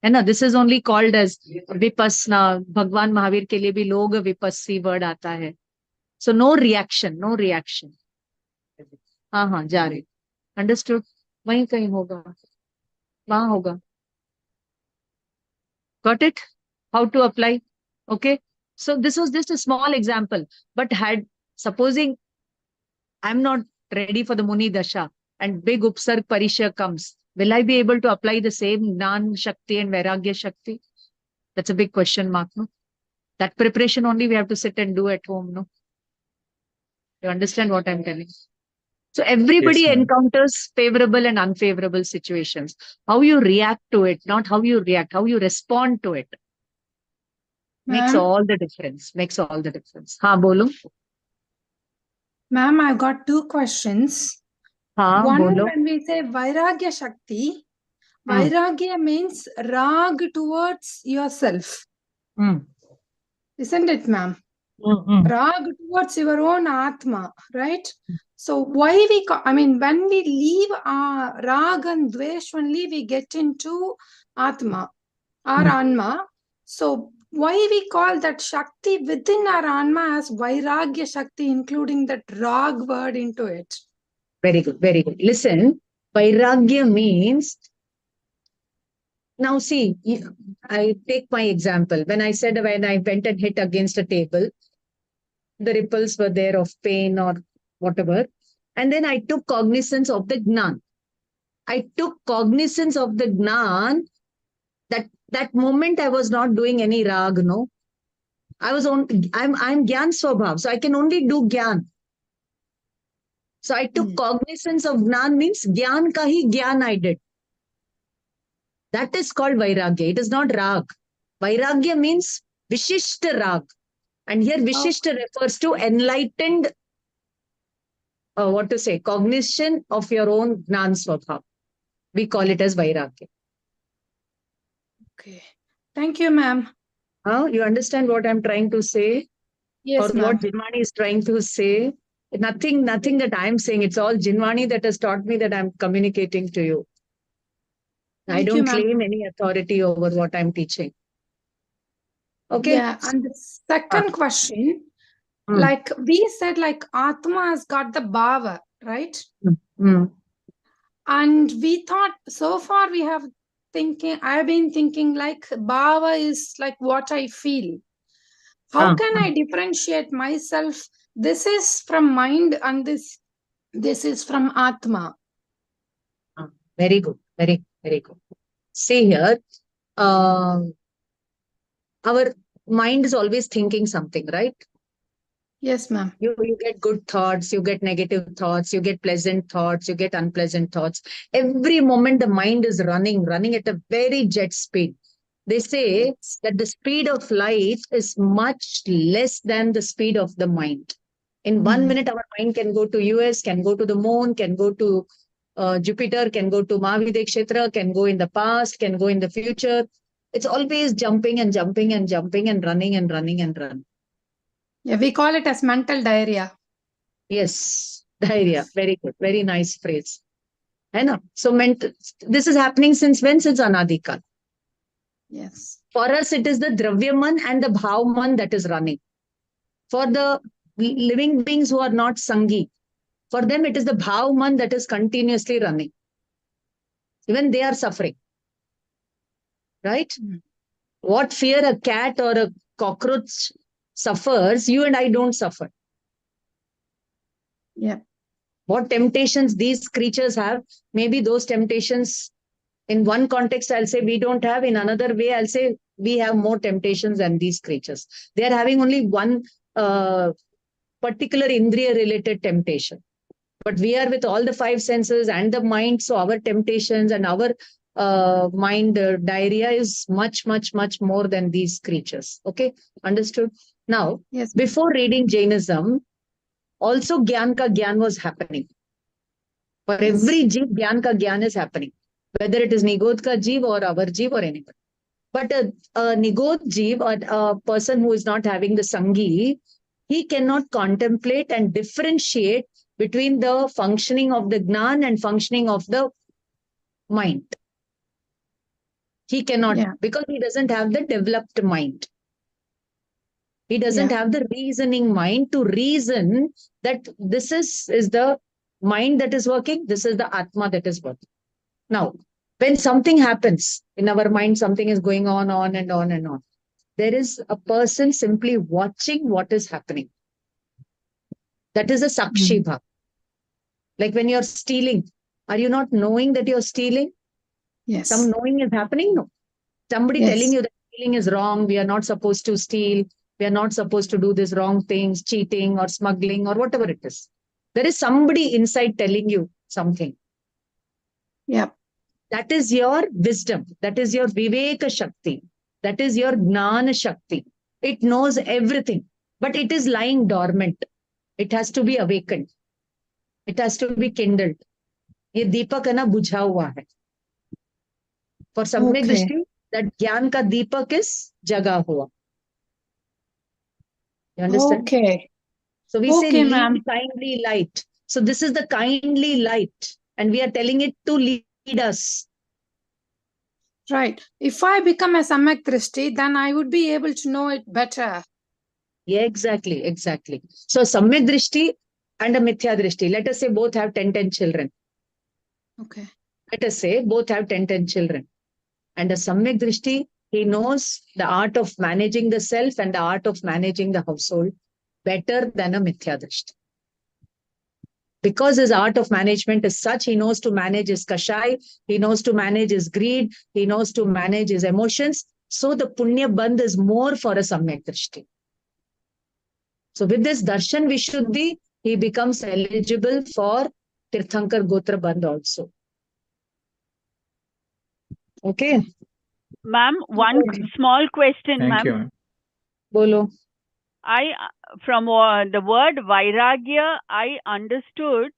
And this is only called as Vipassana. Bhagwan Mahavir ke liye bhi log Vipassi word aata hai. So no reaction, no reaction. हाँ जा रहे. Understood? वहीं कहीं होगा. वहाँ होगा. Got it? How to apply? Okay. So this was just a small example. But supposing I'm not ready for the Muni Dasha and big Upsarg Parisha comes, will I be able to apply the same Gnan Shakti and Vairagya Shakti? That's a big question mark, no? That preparation only we have to sit and do at home, no? You understand what I'm telling? So everybody Yes, ma'am. encounters favorable and unfavorable situations. How you react to it, not how you react, how you respond to it. Makes Ma'am? all the difference. Makes all the difference. हाँ बोलो. Ma'am, I've got two questions. हाँ One, बोलो. when we say Vairagya Shakti, Vairagya means rag towards yourself. Isn't it, ma'am? Rag towards your own Atma, right? So why when we leave rag and dvesh only, we get into Atma, our Anma. So why we call that Shakti within our Anma as Vairagya Shakti, including that rag word into it? Very good, very good. Listen, Vairagya means, now see, I take my example. When I said when I went and hit against a table, the ripples were there of pain or whatever. And then I took cognizance of the Gnan. I took cognizance of the Gnan. That moment I was not doing any rag, no. I'm Gyan Swabhav, so I can only do Gyan. So I took cognizance of Gnan means Gyan ka hi Gyan I did. That is called Vairagya. It is not Rag. Vairagya means Vishishta Rag. And here Vishishta refers to enlightened, cognition of your own Gnan Swabhav. We call it as Vairagya. Okay. Thank you, ma'am. You understand what I'm trying to say? Yes, or ma'am. what Jinwani is trying to say? Nothing that I'm saying. It's all Jinwani that has taught me that I'm communicating to you. I Thank you, don't ma'am. claim any authority over what I'm teaching. Okay? Yeah, and the second question, like we said, like Atma has got the bhava, right? And we thought so far I've been thinking like bhava is like what I feel. How can I differentiate myself? This is from mind and this is from Atma. Very good. Very, very good. See here, our mind is always thinking something, right? Yes, ma'am. You get good thoughts, you get negative thoughts, you get pleasant thoughts, you get unpleasant thoughts. Every moment the mind is running at a very jet speed. They say that the speed of light is much less than the speed of the mind. In 1 minute, our mind can go to US, can go to the moon, can go to Jupiter, can go to Mahavidekshetra, can go in the past, can go in the future. It's always jumping and jumping and jumping and running and running and running. Yeah, we call it as mental diarrhea. Yes, diarrhea. Very good. Very nice phrase. So this is happening since when? Since Anadikal. Yes. For us, it is the Dravyaman and the Bhavman that is running. For the living beings who are not Sangi, for them, it is the Bhavman that is continuously running. Even they are suffering. Right? What fear a cat or a cockroach suffers, you and I don't suffer. Yeah. What temptations these creatures have, maybe those temptations, in one context, I'll say we don't have. In another way, I'll say we have more temptations than these creatures. They are having only one particular Indriya-related temptation. But we are with all the five senses and the mind, so our temptations and our mind diarrhea is much, much, much more than these creatures. Okay, understood? Now, Yes. before reading Jainism, also Gyan ka Gyan was happening. For every jeev, Gyan ka Gyan is happening. Whether it is Nigodh ka jeev or our jeev or anyone. But a Nigodh jeev or a person who is not having the Sangi, he cannot contemplate and differentiate between the functioning of the Gnan and functioning of the mind. He cannot, because he doesn't have the developed mind. He doesn't have the reasoning mind to reason that this is the mind that is working, this is the Atma that is working. Now, when something happens in our mind, something is going on and on and on. There is a person simply watching what is happening. That is a Sakshi Bhav. Like when you're stealing, are you not knowing that you're stealing? Yes. Some knowing is happening? No. Somebody telling you that stealing is wrong, we are not supposed to steal, we are not supposed to do these wrong things, cheating or smuggling or whatever it is. There is somebody inside telling you something. Yeah. That is your wisdom. That is your Viveka Shakti. That is your Gnana Shakti. It knows everything, but it is lying dormant. It has to be awakened. It has to be kindled. ये दीपक है ना बुझा हुआ है. For सम्यक दृष्टि, that ज्ञान का दीपक is जगा हुआ. You understand? Okay. So we say ma'am. lead kindly light. So this is the kindly light, and we are telling it to lead us. Right. If I become a Samyak Drishti, then I would be able to know it better. Yeah, exactly, exactly. So Samyak Drishti and a Mithya Drishti, let us say both have 10 children. Okay. Let us say both have 10 children. And a Samyak Drishti, he knows the art of managing the self and the art of managing the household better than a Mithya Drishti. Because his art of management is such, he knows to manage his kashai, he knows to manage his greed, he knows to manage his emotions. So the Punya Bandh is more for a Samyak Drishti. So with this Darshan Vishuddhi, he becomes eligible for Tirthankar Gotra Bandh also. Okay. Ma'am, one small question, Thank ma'am. you, ma'am. Bolo. From the word Vairagya, I understood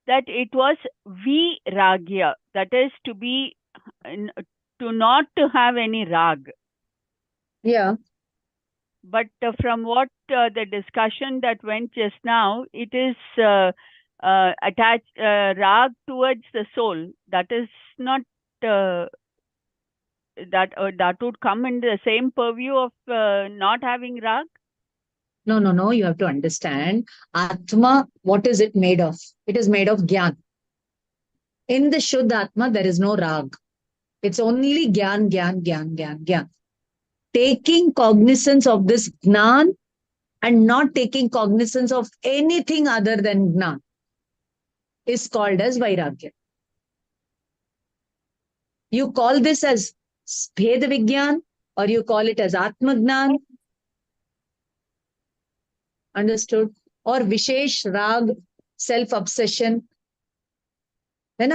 that it was Viragya, that is to be, to not to have any rag. Yeah. But from what the discussion that went just now, it is attached rag towards the soul. That is not that would come in the same purview of not having rag. No. You have to understand. Atma, what is it made of? It is made of Gyan. In the Shuddha Atma, there is no rag. It's only Gyan. Taking cognizance of this Gnan and not taking cognizance of anything other than Gnan is called as Vairagya. You call this as Bhed Vigyan or you call it as Atma Gnan. Understood? Or Vishesh Rag, self-obsession.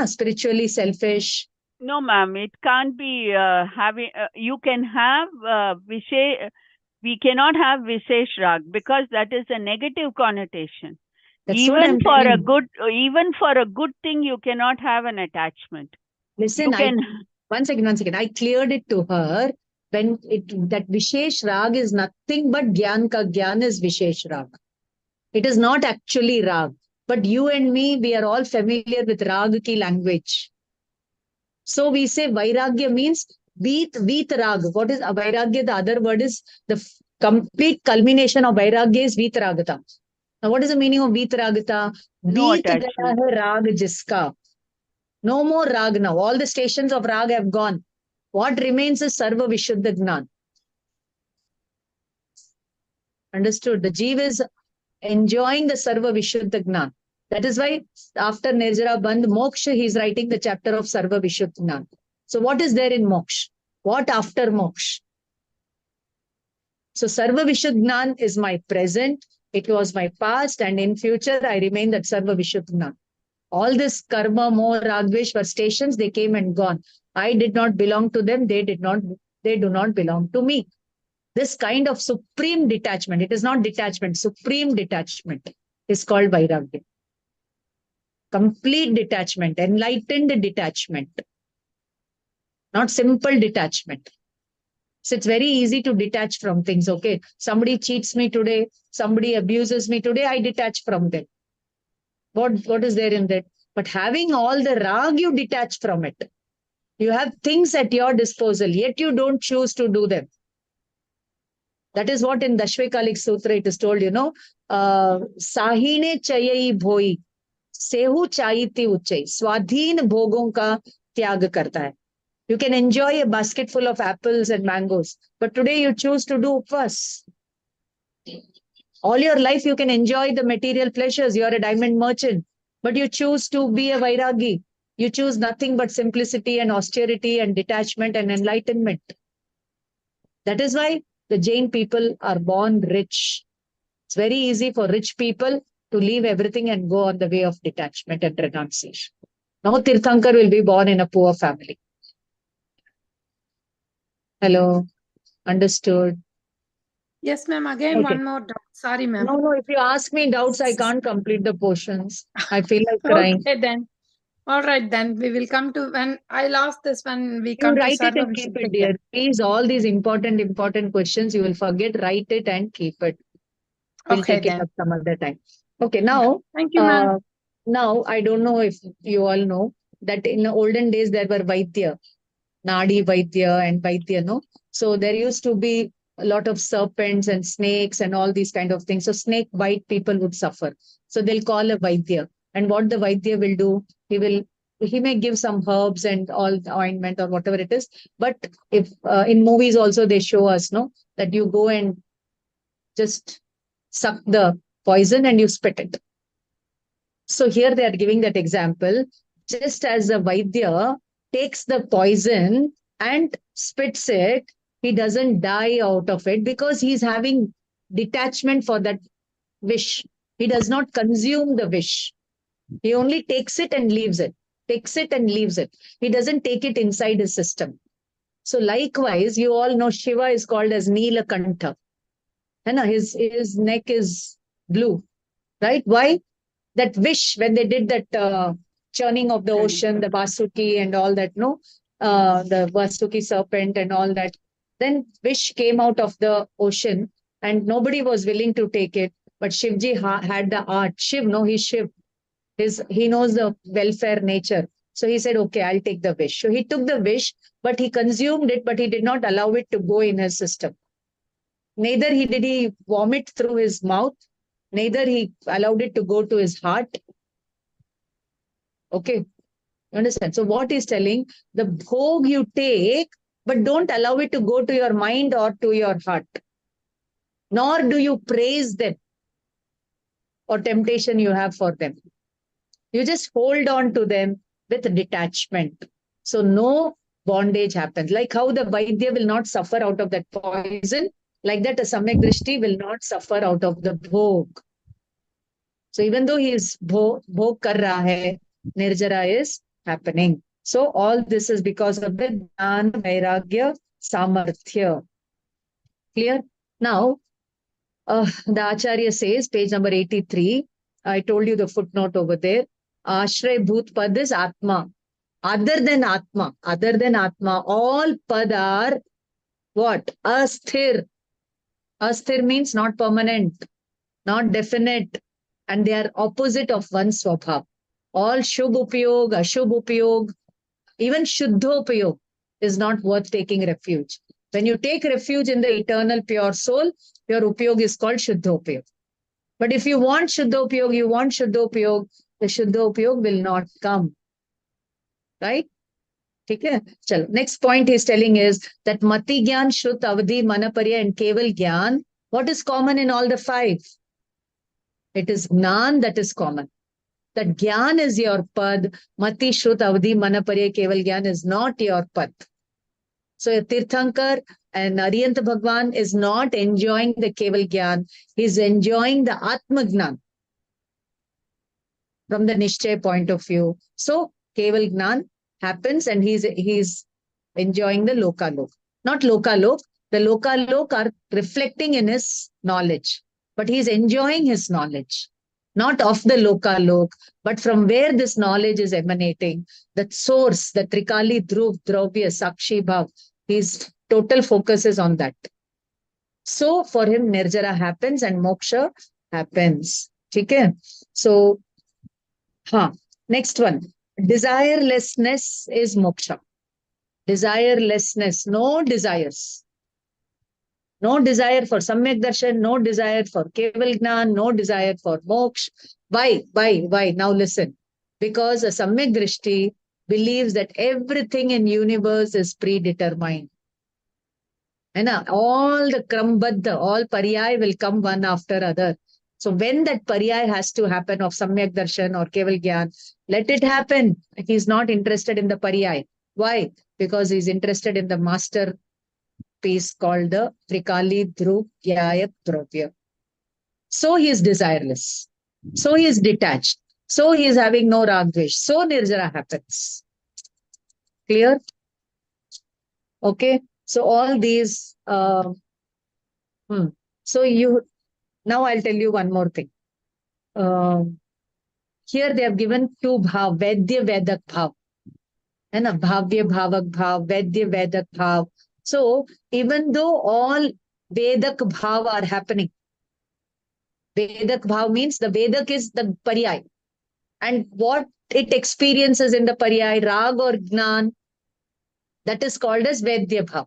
Spiritually selfish. No, ma'am, it can't be having. You can have Vishesh. We cannot have Vishesh Rag because that is a negative connotation. That's what I'm telling you. Even for a good thing, you cannot have an attachment. Listen, You can. one second. I cleared it to her when that Vishesh Rag is nothing but Gyan ka Gyan is Vishesh Rag. It is not actually Rag. But you and me, we are all familiar with Rag ki language. So we say Vairagya means Veet Rag. What is Vairagya? The other word is the complete culmination of Vairagya is Veet Ragata. Now, what is the meaning of Veet Ragata? No Veet gaya attachment. hai Rag jiska. No more Rag now. All the stations of Rag have gone. What remains is Sarva Vishuddha Gnan. Understood? The Jeev is enjoying the Sarva Vishuddha Gnan. That is why after Nirjara Bandh Moksha, he is writing the chapter of Sarva Vishuddha Gnan. So what is there in Moksha? What after Moksha? So Sarva Vishuddha Gnan is my present, it was my past, and in future I remain that Sarva Vishuddha Gnan. All this karma, moh, ragvesh were stations, they came and gone. I did not belong to them, they do not belong to me. This kind of supreme detachment, it is not detachment, supreme detachment is called Vairagya. Complete detachment, enlightened detachment, not simple detachment. So it's very easy to detach from things, okay? Somebody cheats me today, somebody abuses me today, I detach from them. What is there in that? But having all the rag, you detach from it. You have things at your disposal, yet you don't choose to do them. That is what in Dashvekalik Sutra it is told, Sahine chayai bhoi, sehu chayiti uchai, swadhin bhogon ka tyag karta hai. You can enjoy a basket full of apples and mangoes, but today you choose to do upvas. All your life you can enjoy the material pleasures. You are a diamond merchant, but you choose to be a Vairagi. You choose nothing but simplicity and austerity and detachment and enlightenment. That is why the Jain people are born rich. It's very easy for rich people to leave everything and go on the way of detachment and renunciation. No Tirthankar will be born in a poor family. Hello, understood. Yes, ma'am. Again, Okay. one more doubt. Sorry, ma'am. No, if you ask me doubts, I can't complete the portions. I feel like crying. Okay, then. All right, then. We will come to when I'll ask this when we You come to write it Sarva and keep it, Vishuddha. dear. Please, all these important questions you will forget. Write it and keep it. We'll Okay, take it then. up some other time. Okay, now, Thank you, ma'am. now I don't know if you all know that in the olden days there were Vaidya, Nadi Vaidya and Vaidya, no? So there used to be a lot of serpents and snakes and all these kind of things. So snake bite people would suffer. So they'll call a Vaidya. And what the Vaidya will do, he may give some herbs and all the ointment or whatever it is. But if in movies also they show us, no, that you go and just suck the poison and you spit it. So here they are giving that example. Just as a Vaidya takes the poison and spits it, he doesn't die out of it because he's having detachment for that wish. He does not consume the wish. He only takes it and leaves it. Takes it and leaves it. He doesn't take it inside his system. So likewise, you all know Shiva is called as Neelakantha. His neck is blue, right? Why? That wish, when they did that churning of the ocean, the Vasuki and all that, no? The Vasuki serpent and all that. Then wish came out of the ocean and nobody was willing to take it. But Shivji had the art. Shiv, no, he's Shiv. He knows the welfare nature. So he said, okay, I'll take the wish. So he took the wish, but he consumed it, but he did not allow it to go in his system. Neither did he vomit through his mouth, neither he allowed it to go to his heart. Okay, you understand? So what he's telling, the bhog you take, but don't allow it to go to your mind or to your heart. Nor do you praise them or temptation you have for them. You just hold on to them with detachment. So no bondage happens. Like how the Vaidya will not suffer out of that poison, like that a Samyak Drishti will not suffer out of the bhog. So even though he is bhog kar raha hai, Nirjara is happening. So all this is because of the Jnana, Vairagya, Samarthya. Clear? Now, the Acharya says, page number 83, I told you the footnote over there. Ashray Bhut Pad is Atma. Other than Atma, all Pad are what? Asthir. Asthir means not permanent, not definite, and they are opposite of one swabhav. All Shubh Upayog, Ashubh Upayog, even Shuddha Upayog is not worth taking refuge. When you take refuge in the eternal pure soul, your Upayog is called Shuddha Upayog. But if you want Shuddha Upayog, the Shuddha Upayog will not come. Right? Okay. Chalo. Next point he's telling is that Mati Gyan, Shrut, Avadhi, Manaparya and Keval Gyan, what is common in all the five? It is Gnan that is common. That Gyan is your pad, Mati, Shrut, Avadhi, Manaparya, Keval Gyan is not your pad. So Tirthankar and Arihant Bhagwan is not enjoying the Keval Gyan, he's enjoying the Atma Gnan from the Nishchay point of view. So Keval Gnan happens and he's enjoying the Lokalok. Not Lokalok, the Lokalok are reflecting in his knowledge, but he's enjoying his knowledge. Not of the Lokalok, but from where this knowledge is emanating, that source, the Trikali Dhruv, Dravya, Sakshi Bhav, his total focus is on that. So for him, Nirjara happens and Moksha happens. Okay? So, next one. Desirelessness is Moksha. Desirelessness, no desires. No desire for Samyak Darshan, no desire for Keval Gnan, no desire for Moksha. Why? Now listen. Because a Samyak Drishti believes that everything in universe is predetermined. And all the Krambadha, all Pariyai will come one after other. So when that Pariyai has to happen of Samyak Darshan or Keval Gyan, let it happen. He's not interested in the Pariyai. Why? Because he's interested in the master piece called the Trikali Dhruv Gyayat Dravya. So he is desireless. So he is detached. So he is having no ragdvesh. So Nirjara happens. Clear? Okay. So all these. So now I'll tell you one more thing. Here they have given two bhav, Vedya Vedak bhav. And a Bhavya Bhavak bhav, Vedya Vedak bhav. So even though all Vedak bhav are happening, Vedak bhav means the Vedak is the Pariyai. And what it experiences in the Pariyai, Rag or Gnan, that is called as Vedya bhav.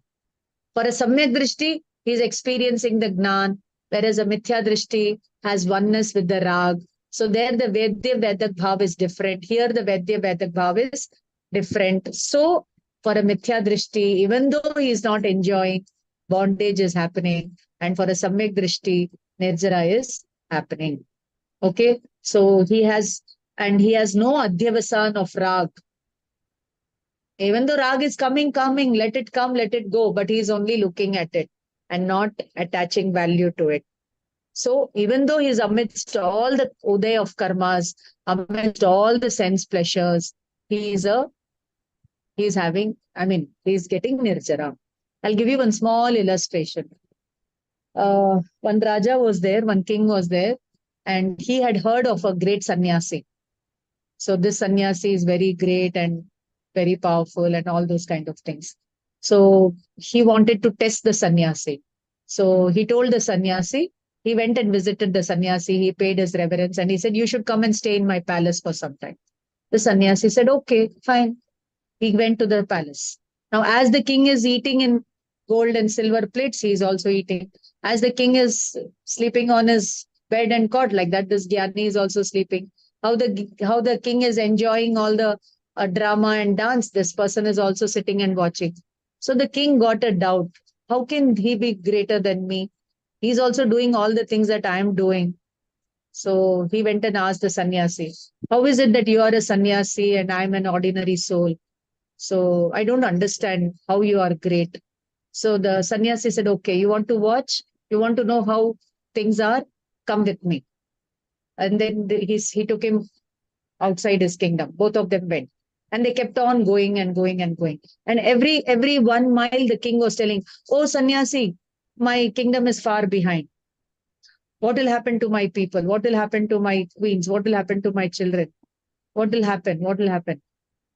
For a Samyak Drishti, he is experiencing the Gnan, whereas a Mithya Drishti has oneness with the Rag. So there the Vedya Vedak bhav is different. Here the Vedya Vedak bhav is different. So for a Mithya Drishti, even though he is not enjoying, bondage is happening. And for a Samyak Drishti, Nirjara is happening. Okay. So he has no Adhyavasan of Rag. Even though Rag is coming, let it come, let it go. But he is only looking at it and not attaching value to it. So even though he is amidst all the uday of karmas, amidst all the sense pleasures, he's getting Nirjara. I'll give you one small illustration. One Raja was there, one king was there, and he had heard of a great sannyasi. So this sannyasi is very great and very powerful and all those kind of things. So he wanted to test the sannyasi. So he told the sannyasi, he went and visited the sannyasi, he paid his reverence and he said, you should come and stay in my palace for some time. The sannyasi said, okay, fine. He went to the palace. Now, as the king is eating in gold and silver plates, he is also eating. As the king is sleeping on his bed and cot, like that, this Gyani is also sleeping. How the king is enjoying all the drama and dance, this person is also sitting and watching. So the king got a doubt. How can he be greater than me? He's also doing all the things that I am doing. So he went and asked the sannyasi, how is it that you are a sannyasi and I'm an ordinary soul? So I don't understand how you are great. So the sannyasi said, okay, you want to watch? You want to know how things are? Come with me. And then he took him outside his kingdom. Both of them went. And they kept on going and going and going. And every 1 mile, the king was telling, "Oh, sannyasi, my kingdom is far behind. What will happen to my people? What will happen to my queens? What will happen to my children? What will happen? What will happen?"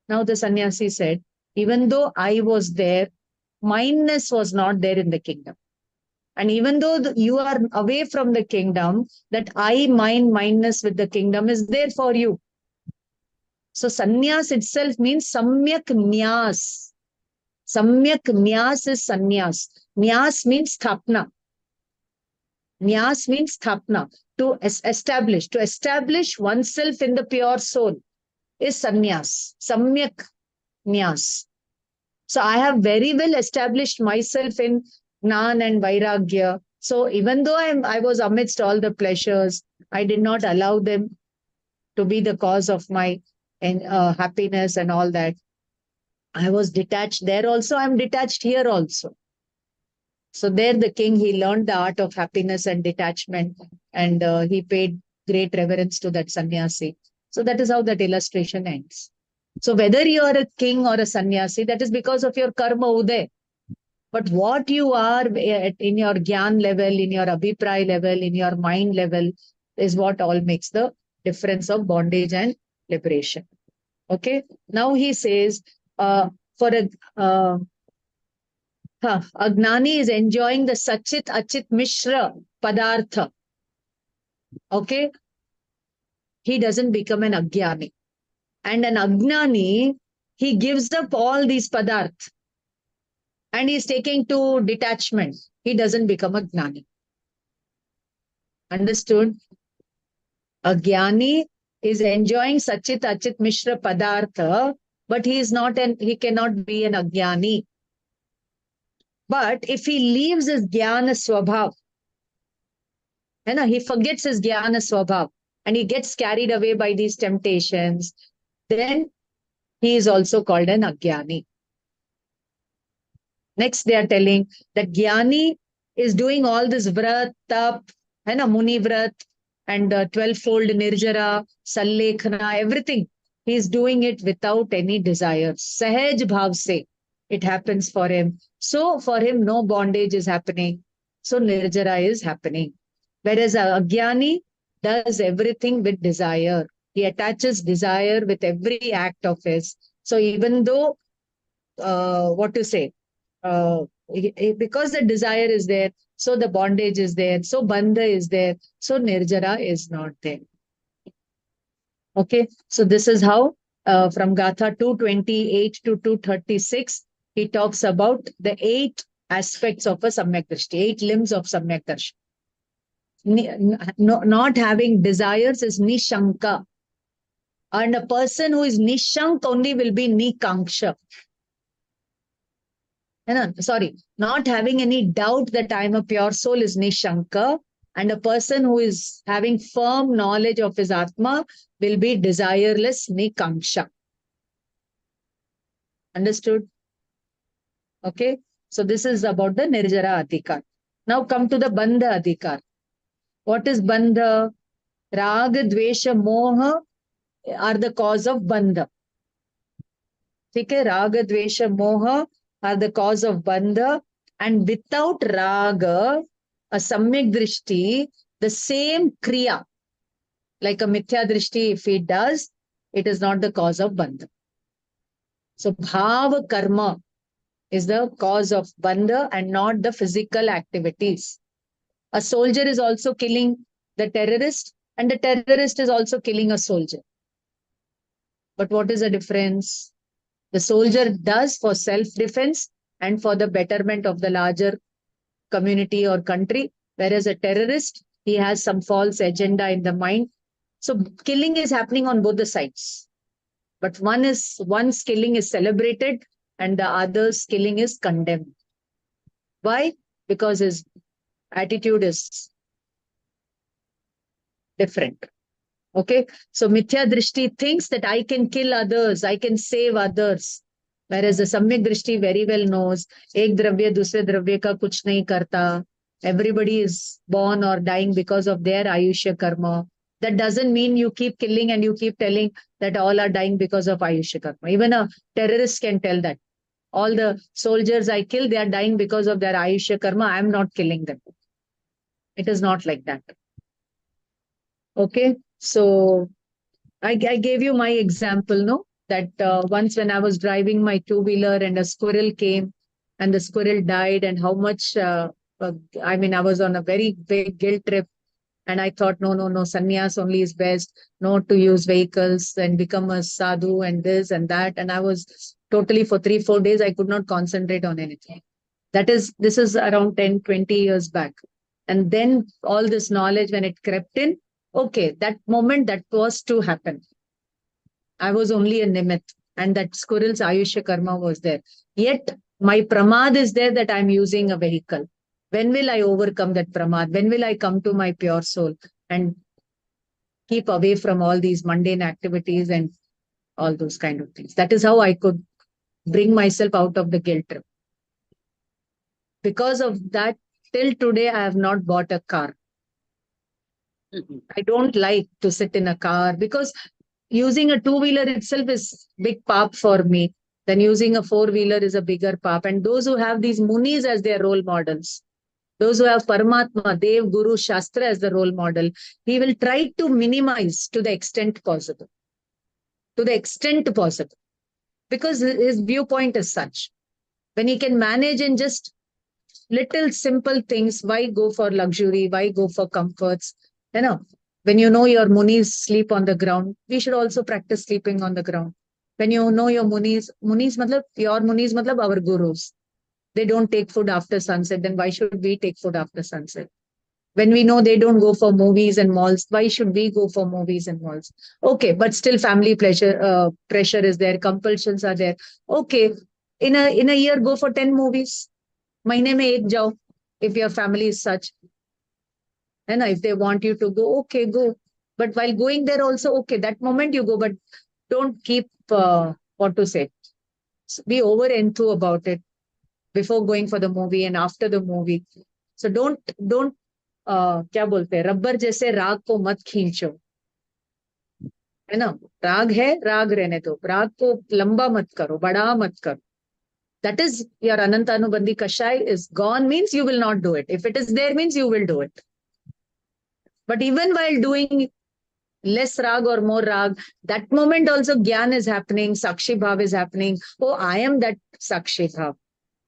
Now the sannyasi said, even though I was there, mindness was not there in the kingdom. And even though you are away from the kingdom, that I mindness with the kingdom is there for you. So sannyas itself means samyak nyas. Samyak nyas is sannyas. Nyas means sthapna. Nyas means sthapna. To establish oneself in the pure soul is sannyas. Samyak nyas. So I have very well established myself in Gnan and Vairagya. So even though I was amidst all the pleasures, I did not allow them to be the cause of my happiness and all that. I was detached there also. I'm detached here also. So there the king, he learned the art of happiness and detachment, and he paid great reverence to that sannyasi. So that is how that illustration ends. So whether you are a king or a sannyasi, that is because of your karma uday. But what you are in your gyan level, in your abhipray level, in your mind level, is what all makes the difference of bondage and liberation. Okay. Now he says, for a Agnani is enjoying the Sachit Achit Mishra Padartha. Okay. He doesn't become an Agyani. And an Agnani, he gives up all these Padarth. And he's taking to detachment. He doesn't become a Gnani. Understood? A Jnani is enjoying Sachit Achit Mishra Padartha, but he cannot be an Ajnani. But if he leaves his Jnana Swabhav, he forgets his Jnana Swabhav and he gets carried away by these temptations, then he is also called an Ajnani. Next, they are telling that Jnani is doing all this Vrat, Tap, Muni Vrat, and 12-fold Nirjara, Sallekhana, everything. He is doing it without any desire. Sahaj Bhav se, it happens for him. So for him, no bondage is happening. So Nirjara is happening. Whereas Agyani does everything with desire. He attaches desire with every act of his. So even though, because the desire is there, so the bondage is there, so bandha is there, so nirjara is not there. Okay, so this is how from Gatha 228 to 236, he talks about the 8 aspects of a Samyak Drishti, 8 limbs of Samyak Darshan. Not having desires is Nishanka. And a person who is Nishank only will be Nikanksha. Sorry, not having any doubt that I am a pure soul is Nishanka. And a person who is having firm knowledge of his Atma will be desireless Nikanksha. Understood? Okay. So this is about the Nirjara Adhikar. Now come to the Bandha Adhikar. What is Bandha? Raga, Dvesha, Moha are the cause of Bandha. Okay? Raga, Dvesha, Moha are the cause of Bandha. And without Raga, a Samyak Drishti, the same Kriya, like a Mithya Drishti, if it does, it is not the cause of Bandha. So Bhava Karma is the cause of Bandha and not the physical activities. A soldier is also killing the terrorist and the terrorist is also killing a soldier. But what is the difference? The soldier does for self-defense and for the betterment of the larger community or country, whereas a terrorist, he has some false agenda in the mind. So killing is happening on both the sides. But one's killing is celebrated and the other's killing is condemned. Why? Because his attitude is different. Okay, so Mithya Drishti thinks that I can kill others, I can save others. Whereas the Samyak Drishti very well knows, ek dravya dusre dravya ka kuch nahi karta. Everybody is born or dying because of their Ayushya karma. That doesn't mean you keep killing and you keep telling that all are dying because of Ayushya Karma. Even a terrorist can tell that. All the soldiers I kill, they are dying because of their Ayushya Karma. I am not killing them. It is not like that. Okay, so I gave you my example, no? That once when I was driving my two-wheeler and a squirrel came and the squirrel died, and how much, I mean, I was on a very big guilt trip, and I thought, no, sannyas only is best, not to use vehicles and become a sadhu and this and that. And I was totally for 3-4 days, I could not concentrate on anything. This is around 10, 20 years back. And then all this knowledge, when it crept in, okay, that moment that was to happen. I was only a nimit, and that squirrel's Ayushya Karma was there. Yet my pramad is there that I'm using a vehicle. When will I overcome that pramad? When will I come to my pure soul and keep away from all these mundane activities and all those kind of things? That is how I could bring myself out of the guilt trip. Because of that, till today, I have not bought a car. I don't like to sit in a car because using a two-wheeler itself is big pap for me. Then using a four-wheeler is a bigger pap. And those who have these munis as their role models, those who have Paramatma, Dev, Guru, Shastra as the role model, he will try to minimize to the extent possible. To the extent possible. Because his viewpoint is such. When he can manage in just little simple things, why go for luxury? Why go for comforts? You know, when you know your munis sleep on the ground, we should also practice sleeping on the ground. When you know your munis matlab our gurus. They don't take food after sunset, then why should we take food after sunset? When we know they don't go for movies and malls, why should we go for movies and malls? Okay, but still family pressure is there, compulsions are there. Okay, in a year, go for 10 movies. Mahine mein ek jao, if your family is such. And if they want you to go, okay, go. But while going there also, okay, that moment you go, but don't keep, what to say, be over enthused about it before going for the movie and after the movie. So don't, क्या बोलते हैं, rubber जैसे राग को मत खींचो, है ना? राग है, राग रहने दो, राग को लंबा मत करो, बड़ा मत करो. That is your Anantanubandhi Kashai is gone means you will not do it. If it is there means you will do it. But even while doing less rag or more rag, that moment also Gyan is happening, Sakshi Bhav is happening. Oh, I am that Sakshi Bhav.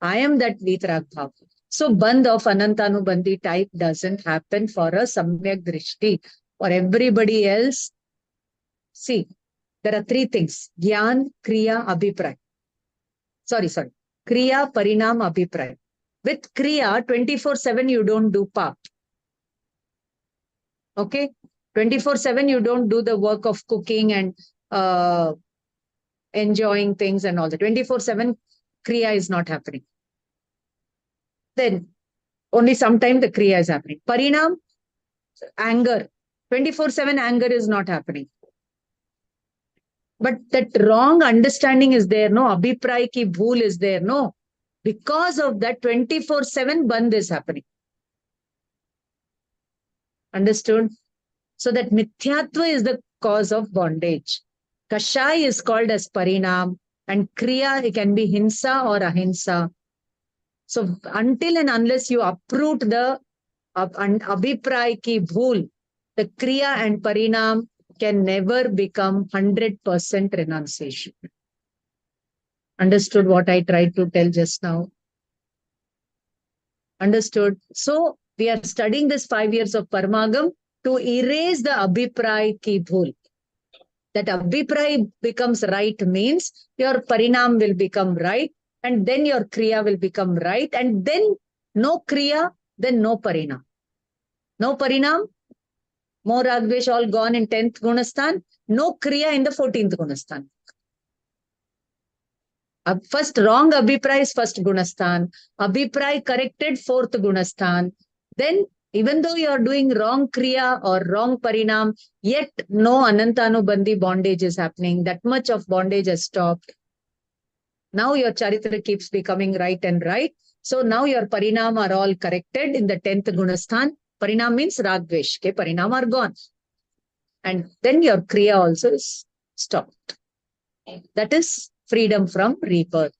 I am that Vitrag Bhav. So Bandh of Anantanubandhi type doesn't happen for a Samyak Drishti. For everybody else, see, there are 3 things. Gyan, Kriya, Abhipray. Sorry. Kriya, Parinam, Abhipray. With Kriya, 24/7 you don't do Pap. Okay? 24/7 you don't do the work of cooking and enjoying things and all that. 24/7 Kriya is not happening. Then only sometime the Kriya is happening. Parinam, anger. 24/7 anger is not happening. But that wrong understanding is there, no? Abhipray ki bhool is there, no? Because of that 24/7 bandh is happening. Understood? So that mithyatva is the cause of bondage. Kashai is called as parinam, and kriya, it can be hinsa or ahimsa. So until and unless you uproot the abhipray ki bhool, the kriya and parinam can never become 100% renunciation. Understood what I tried to tell just now? Understood? So we are studying this 5 years of Paramagam to erase the abhipray ki bhool. That abhipray becomes right means your parinam will become right, and then your kriya will become right, and then no kriya, then no parinam. No parinam, more ragdvesh all gone in 10th gunastan, no kriya in the 14th gunastan. First wrong abhipray is first gunastan, abhipray corrected 4th gunastan. Then even though you are doing wrong kriya or wrong parinam, yet no Anantanubandhi bondage is happening. That much of bondage has stopped. Now your charitra keeps becoming right and right. So now your parinam are all corrected in the 10th gunastan. Parinam means ragdvesh. Okay, parinam are gone. And then your Kriya also is stopped. That is freedom from rebirth.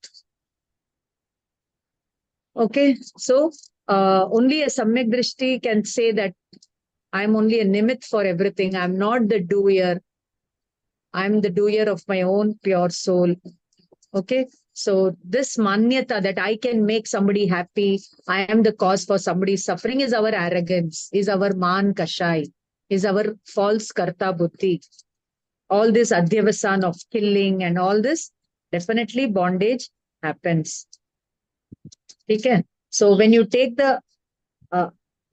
Okay, so only a Samyak Drishti can say that I'm only a nimit for everything. I'm not the doer. I'm the doer of my own pure soul. Okay, so this manyata that I can make somebody happy, I am the cause for somebody's suffering, is our arrogance, is our man kashai, is our false karta buddhi. All this adhyavasan of killing and all this, definitely bondage happens. Okay, so when you take the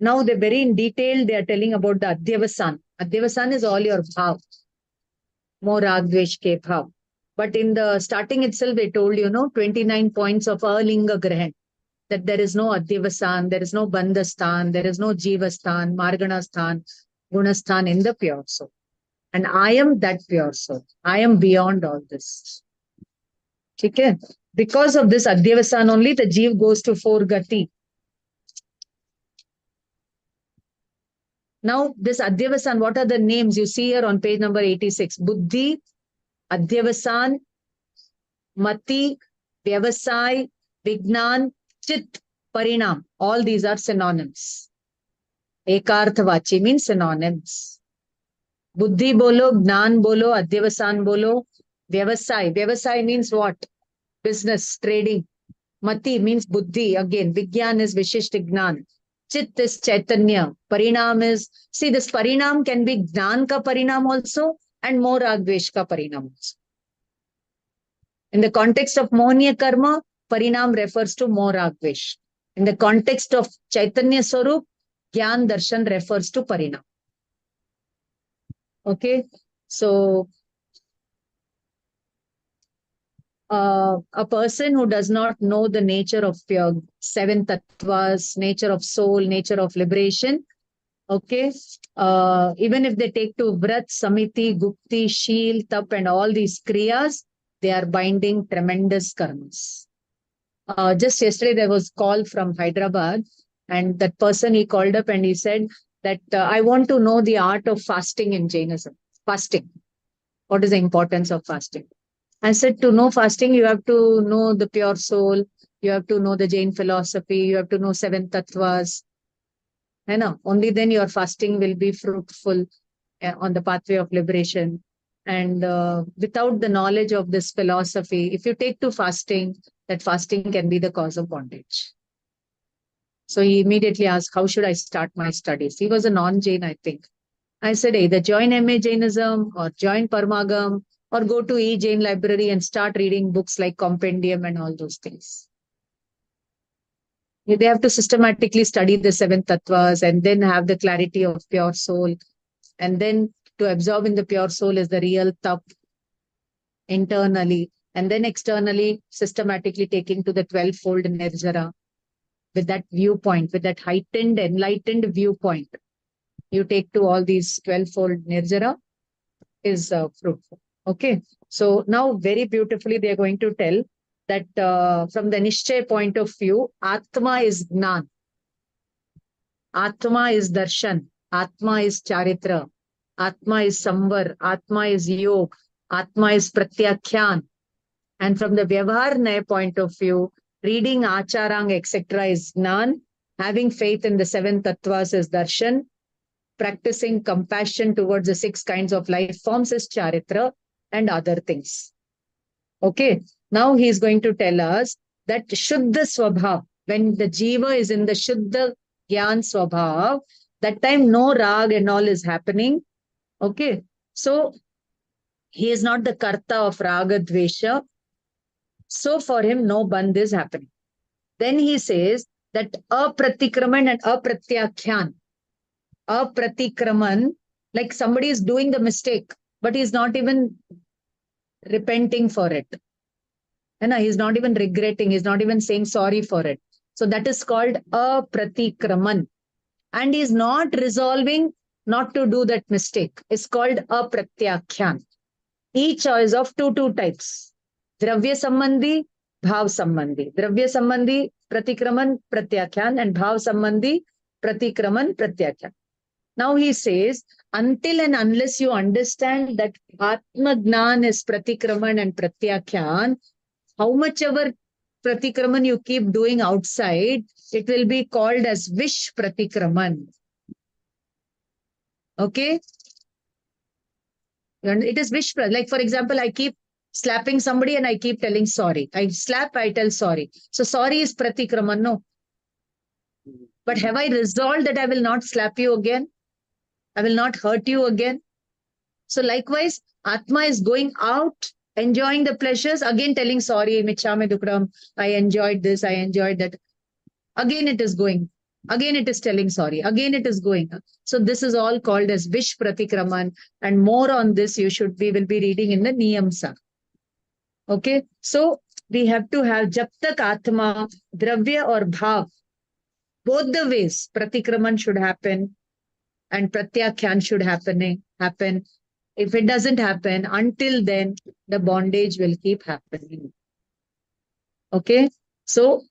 now they're very in detail, they are telling about the adhyavasan. Adhyavasan is all your bhav, more ragdvesh ke bhav. But in the starting itself, they told 29 points of alinga grahan, that there is no adhyavasan, there is no bandhastan, there is no jivastan, marganastan, gunastan in the pure soul. And I am that pure soul. I am beyond all this. Okay? Because of this adhyavasan only, the jeev goes to 4 gati. Now, this adhyavasan, what are the names you see here on page number 86? Buddhi, adhyavasan, mati, vyavasai, vignan, chit, parinam. All these are synonyms. Ekarthavachi means synonyms. Buddhi bolo, gnan bolo, adhyavasan bolo, vyavasai. Vyavasai means what? Business, trading. Mati means buddhi. Again, vigyan is vishishta gnan. Chit is chaitanya. Parinam is, see, this parinam can be gnan ka parinam also and more ragdvesh ka parinam also. In the context of mohniya karma, parinam refers to more ragdvesh. In the context of chaitanya swarup, gyan darshan refers to parinam. Okay, so a person who does not know the nature of pure 7 tattvas, nature of soul, nature of liberation, okay, even if they take to vrat, samiti, gupti, sheel, tap and all these kriyas, they are binding tremendous karmas. Just yesterday there was a call from Hyderabad, and that person, he called up and he said that I want to know the art of fasting in Jainism. Fasting. What is the importance of fasting? I said, to know fasting, you have to know the pure soul, you have to know the Jain philosophy, you have to know 7 tattvas. Only then your fasting will be fruitful on the pathway of liberation. And without the knowledge of this philosophy, if you take to fasting, that fasting can be the cause of bondage. So he immediately asked, how should I start my studies? He was a non-Jain, I think. I said, either join MA Jainism or join Paramagam or go to E-Jain library and start reading books like Compendium and all those things. They have to systematically study the 7 tattvas and then have the clarity of pure soul. And then to absorb in the pure soul is the real tap internally. And then externally, systematically taking to the 12-fold nirjara with that viewpoint, with that heightened, enlightened viewpoint. You take to all these 12-fold nirjara is fruitful. Okay. So now very beautifully they are going to tell that from the Nishchay point of view, Atma is Gnan. Atma is Darshan. Atma is Charitra. Atma is Samvar. Atma is Yog. Atma is Pratyakhyan. And from the Vyavharnaya point of view, reading Acharang, etc. is Gnan. Having faith in the 7 tattvas is Darshan. Practicing compassion towards the 6 kinds of life forms is Charitra and other things. Okay. Now he is going to tell us that Shuddha Swabhav, when the Jiva is in the Shuddha Gyan Swabhav, that time no rag and all is happening. Okay. So he is not the karta of raga dvesha. So for him, no bandh is happening. Then he says that apratikraman and apratyakhyan. Apratikraman, like somebody is doing the mistake, but he's not even repenting for it. And he's not even regretting, he's not even saying sorry for it. So that is called apratikraman. And he's not resolving not to do that mistake. It's called apratyakhyan. Each is of two types. Dravya Sambandhi, Bhav Sambandhi. Dravya Sambandhi, Pratikraman, Pratyakhyan, and Bhav Sambandhi, Pratikraman, Pratyakhyan. Now he says, until and unless you understand that Atma Gnan is Pratikraman and Pratyakhyan, how much ever Pratikraman you keep doing outside, it will be called as Vish Pratikraman. Okay? And it is Vish. Like, for example, I keep slapping somebody and I keep telling sorry. I slap, I tell sorry. So sorry is Pratikraman, no. But have I resolved that I will not slap you again? I will not hurt you again? So likewise, Atma is going out, enjoying the pleasures, again telling sorry, Michame Dukram, I enjoyed this, I enjoyed that. Again it is going. Again it is telling sorry. Again it is going. So this is all called as Vish Pratikraman. And more on this we will be reading in the Niyamsa. Okay. So we have to have Jab tak Atma, Dravya or Bhav. Both the ways, Pratikraman should happen and Pratyakhyan should happen. If it doesn't happen, until then, the bondage will keep happening. Okay. So,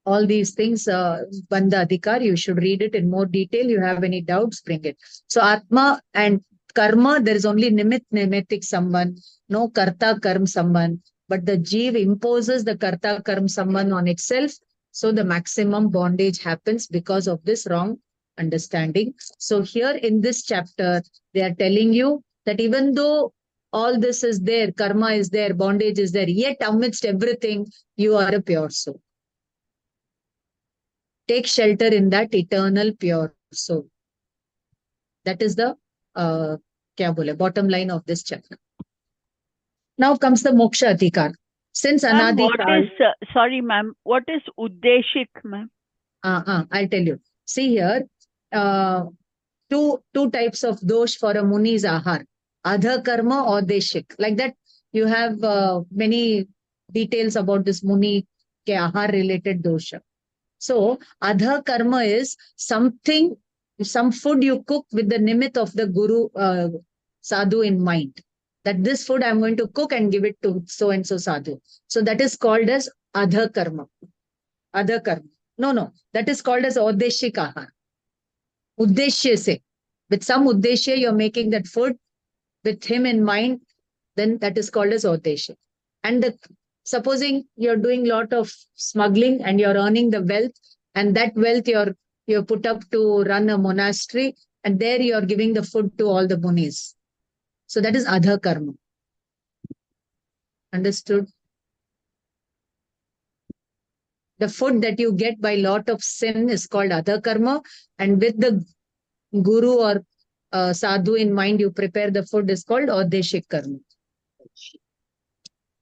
all these things, Bandha Adhikar, you should read it in more detail. You have any doubts, bring it. So, Atma and Karma, there is only Nimitic Samban, no Karta Karm Samban. But the Jeev imposes the Karta Karm Samban on itself. So, the maximum bondage happens because of this wrong understanding. So, here in this chapter, they are telling you that even though all this is there, karma is there, bondage is there, yet amidst everything, you are a pure soul. Take shelter in that eternal pure soul. That is the bottom line of this chapter. Now comes the moksha adhikar. Since Ma'am, Anadikal... sorry ma'am, what is uddeshik, ma'am? I'll tell you. See here, two types of dosh for a muni is ahar. Adha karma or deshik. Like that, you have many details about this muni ke ahar related dosha. So, adha karma is something, some food you cook with the nimit of the guru sadhu in mind. That this food I'm going to cook and give it to so and so sadhu. So that is called as adha karma. Adha karma. No. That is called as uddeshik ahar. Uddeshya se. With some uddeshya you're making that food with him in mind, then that is called as uddeshya. And supposing you're doing a lot of smuggling and you're earning the wealth, and that wealth you're put up to run a monastery, and there you're giving the food to all the munis. So that is adha karma. Understood? The food that you get by lot of sin is called adha karma, and with the guru or sadhu in mind, you prepare the food is called uddeshik karma.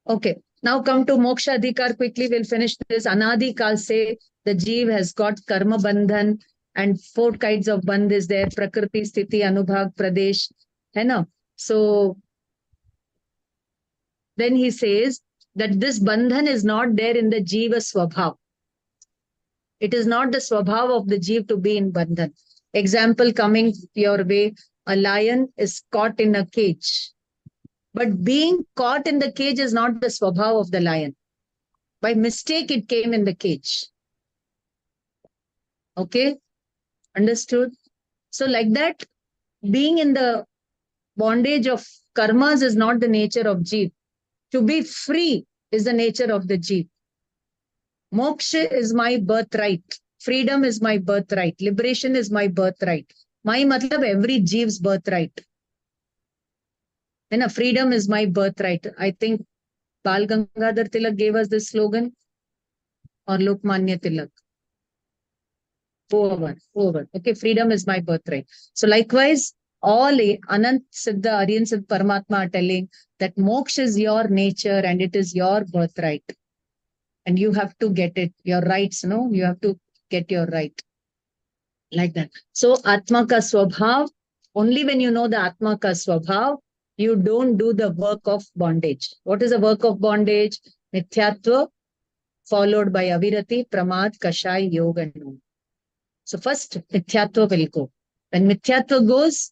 Okay. Now come to moksha adhikar. Quickly, we'll finish this. Anadikal say the jeev has got karma bandhan, and 4 kinds of bandh is there: prakriti, sthiti, anubhag, pradesh. Hai na? So then he says that this bandhan is not there in the jiva swabhav. It is not the swabhav of the jeev to be in bandhan. Example coming your way: a lion is caught in a cage. But being caught in the cage is not the swabhav of the lion. By mistake, it came in the cage. Okay? Understood? So like that, being in the bondage of karmas is not the nature of jeev. To be free is the nature of the jeev. Moksha is my birthright. Freedom is my birthright. Liberation is my birthright. My matlab every jeev's birthright. And freedom is my birthright. I think Bal Gangadhar Tilak gave us this slogan, or Lokmanya Tilak. Over. Okay, freedom is my birthright. So likewise, all Anant Siddha, Aryan Siddha, Paramatma are telling that moksha is your nature and it is your birthright. And you have to get it, your rights, no? You have to get your right. Like that. So Atma ka swabhav, only when you know the Atma ka swabhav, you don't do the work of bondage. What is the work of bondage? Mithyatva, followed by avirati, pramad, kashai, yoga, and no. So first, mithyatva will go. When mithyatva goes,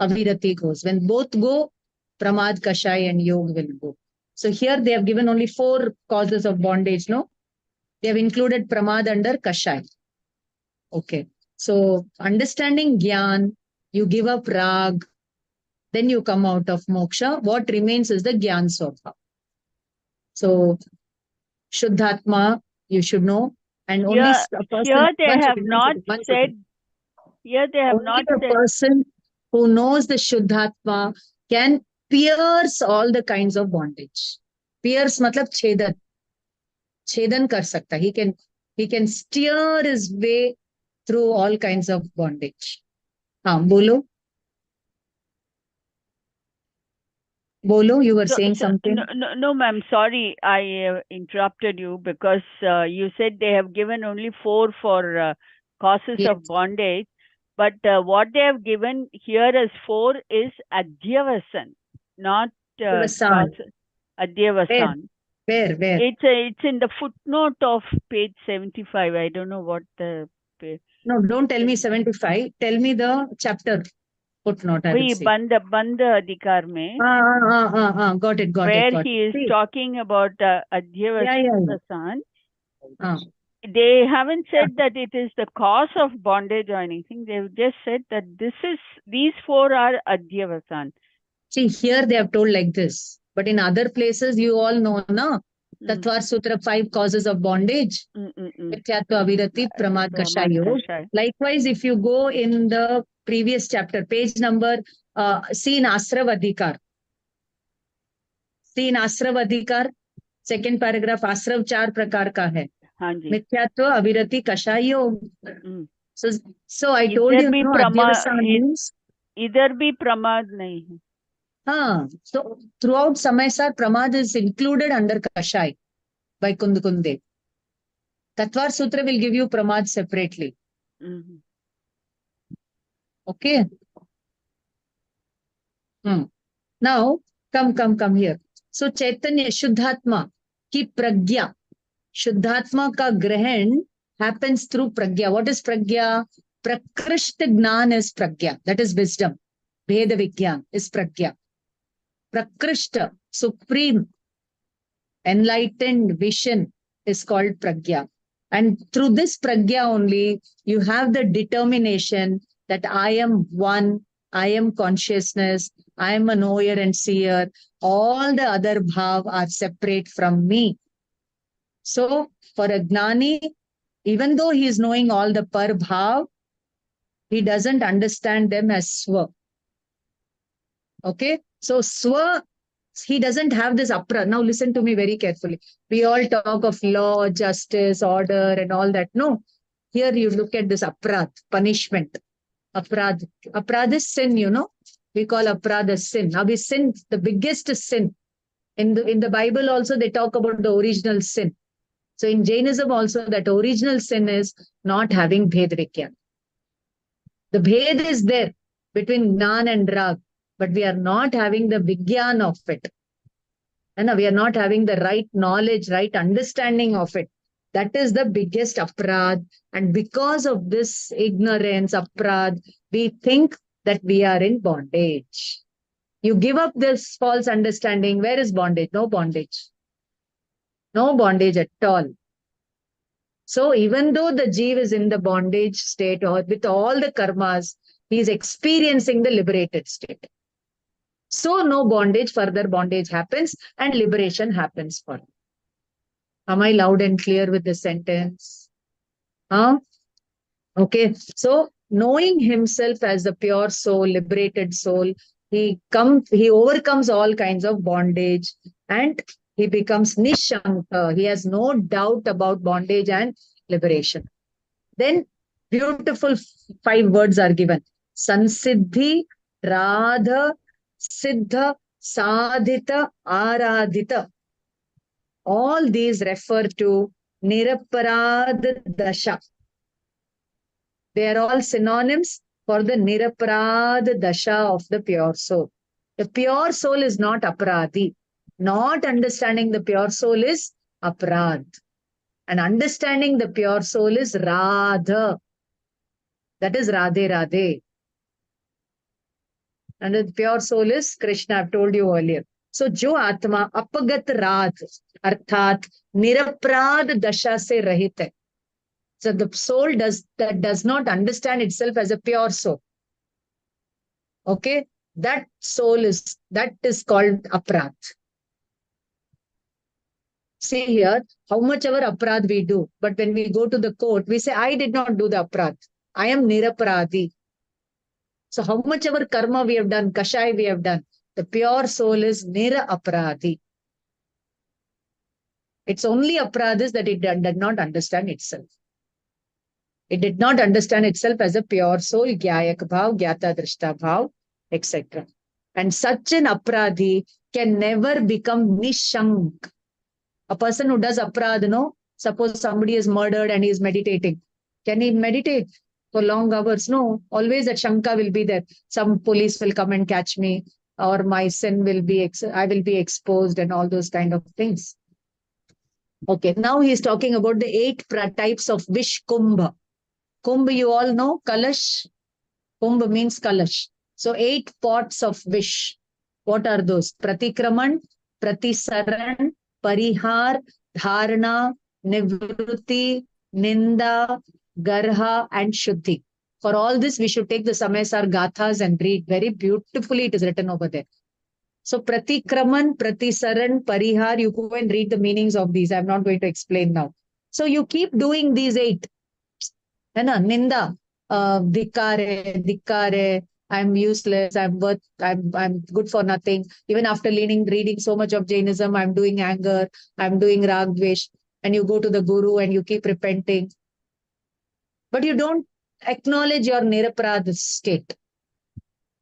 avirati goes. When both go, pramad, kashai, and yoga will go. So here they have given only 4 causes of bondage, no? They have included pramad under kashai. Okay. So understanding Gyan, you give up Rag, then you come out of moksha. What remains is the Gyan Swabha. So Shuddhatma, you should know, and only a person, Here they one have second, one not second, one said. second. Here they have Only not a said. person who knows the Shuddhatma can pierce all the kinds of bondage. Pierce matlab chedan. Chedan kar sakta. He can steer his way through all kinds of bondage. Bolo. Bolo, you were saying something. No, ma'am. Sorry, I interrupted you because you said they have given only 4 for causes Yes. of bondage, but what they have given here as 4 is Adhyavasan, not Adhyavasan. causes. Adhyavasan. Where? It's in the footnote of page 75. I don't know what the. No, don't tell me 75. Tell me the chapter footnote. I will see. Band Adhikar mein. Got it. Where he is talking about Adhyavasan. They haven't said that it is the cause of bondage or anything. They've just said that these 4 are Adhyavasan. See, here they have told like this. But in other places, you all know, na? Tattvar Sutra, 5 causes of bondage. Mithyatva, Avirati, Pramad, Kashayo. Likewise, if you go in the previous chapter, page number, see in Asravadikar. See in Asravadikar, second paragraph, Asrav 4 prakar ka hai. Mithyatva, Avirati, Kashayo. So I told you, no, Adhyavasan means. Idhar bhi Pramad nahi hai. So throughout Samaysar, Pramad is included under Kashay by Kundukunde. Tattvar Sutra will give you Pramad separately. Okay. Now, come here. So Chaitanya, Shuddhatma, ki pragya. Shuddhatma ka grahan happens through pragya. What is pragya? Prakrishta Gnan is pragya. That is wisdom. Veda Vigyan is pragya. Prakrishta, supreme, enlightened vision is called pragya. And through this pragya only, you have the determination that I am one, I am consciousness, I am a knower and seer. All the other bhav are separate from me. So for a gnani, even though he is knowing all the par bhav, he doesn't understand them as swa. Okay? So swa, he doesn't have this aprad. Now listen to me very carefully. We all talk of law, justice, order and all that. No. Here you look at this aprad, punishment. Aprad. Aprad is sin, you know. We call aprad as sin. Now we sin, the biggest sin. In the Bible also they talk about the original sin. So in Jainism also that original sin is not having Bhed Vigyan. The Bhed is there between Gnan and Rag, but we are not having the Vigyan of it. And we are not having the right knowledge, right understanding of it. That is the biggest aprad. And because of this ignorance, aprad, we think that we are in bondage. You give up this false understanding. Where is bondage? No bondage. No bondage at all. So even though the Jeev is in the bondage state or with all the karmas, he is experiencing the liberated state. So no bondage, further bondage happens and liberation happens for him. Am I loud and clear with the sentence? Okay. So knowing himself as the pure soul, liberated soul, he overcomes all kinds of bondage and he becomes nishanka. He has no doubt about bondage and liberation. Then beautiful 5 words are given. Sansiddhi, Radha, Siddha, Sadhita, Aradhita. All these refer to Niraparad Dasha. They are all synonyms for the Niraparad Dasha of the pure soul. The pure soul is not aparadi. Not understanding the pure soul is aparad. And understanding the pure soul is Radha. That is Radhe Radhe. And the pure soul is Krishna, I've told you earlier. So, jo Atma apagat radh, arthat niraprad dasha se rahit hai. So the soul does not understand itself as a pure soul. Okay, that is called aprad. See here, how much ever aprad we do, but when we go to the court, we say, I did not do the aprad. I am nirapradi. So how much ever karma we have done, kashai we have done, the pure soul is nira apradi. It's only apradis that it did not understand itself. It did not understand itself as a pure soul, gyayak bhav, gyata drishta bhav, etc. And such an apradi can never become nishank. A person who does aprad, suppose somebody is murdered and he is meditating. Can he meditate for long hours? No. Always that shanka will be there. Some police will come and catch me, or my sin will be, I will be exposed, and all those kind of things. Okay, now he is talking about the 8 types of wish kumbha. Kumbh, you all know, Kalash. Kumbh means Kalash. So 8 pots of wish. What are those? Pratikraman, Pratisaran, Parihar, Dharana, Nivruti, Ninda, Garha, and Shuddhi. For all this, we should take the Samaysar Gathas and read. Very beautifully it is written over there. So Pratikraman, Pratisaran, Parihar, you go and read the meanings of these. I'm not going to explain now. So you keep doing these 8. Ninda, Dikare, I'm useless, I'm good for nothing. Even after reading so much of Jainism, I'm doing anger, I'm doing ragdvesh, and you go to the Guru and you keep repenting. But you don't acknowledge your niraprad state.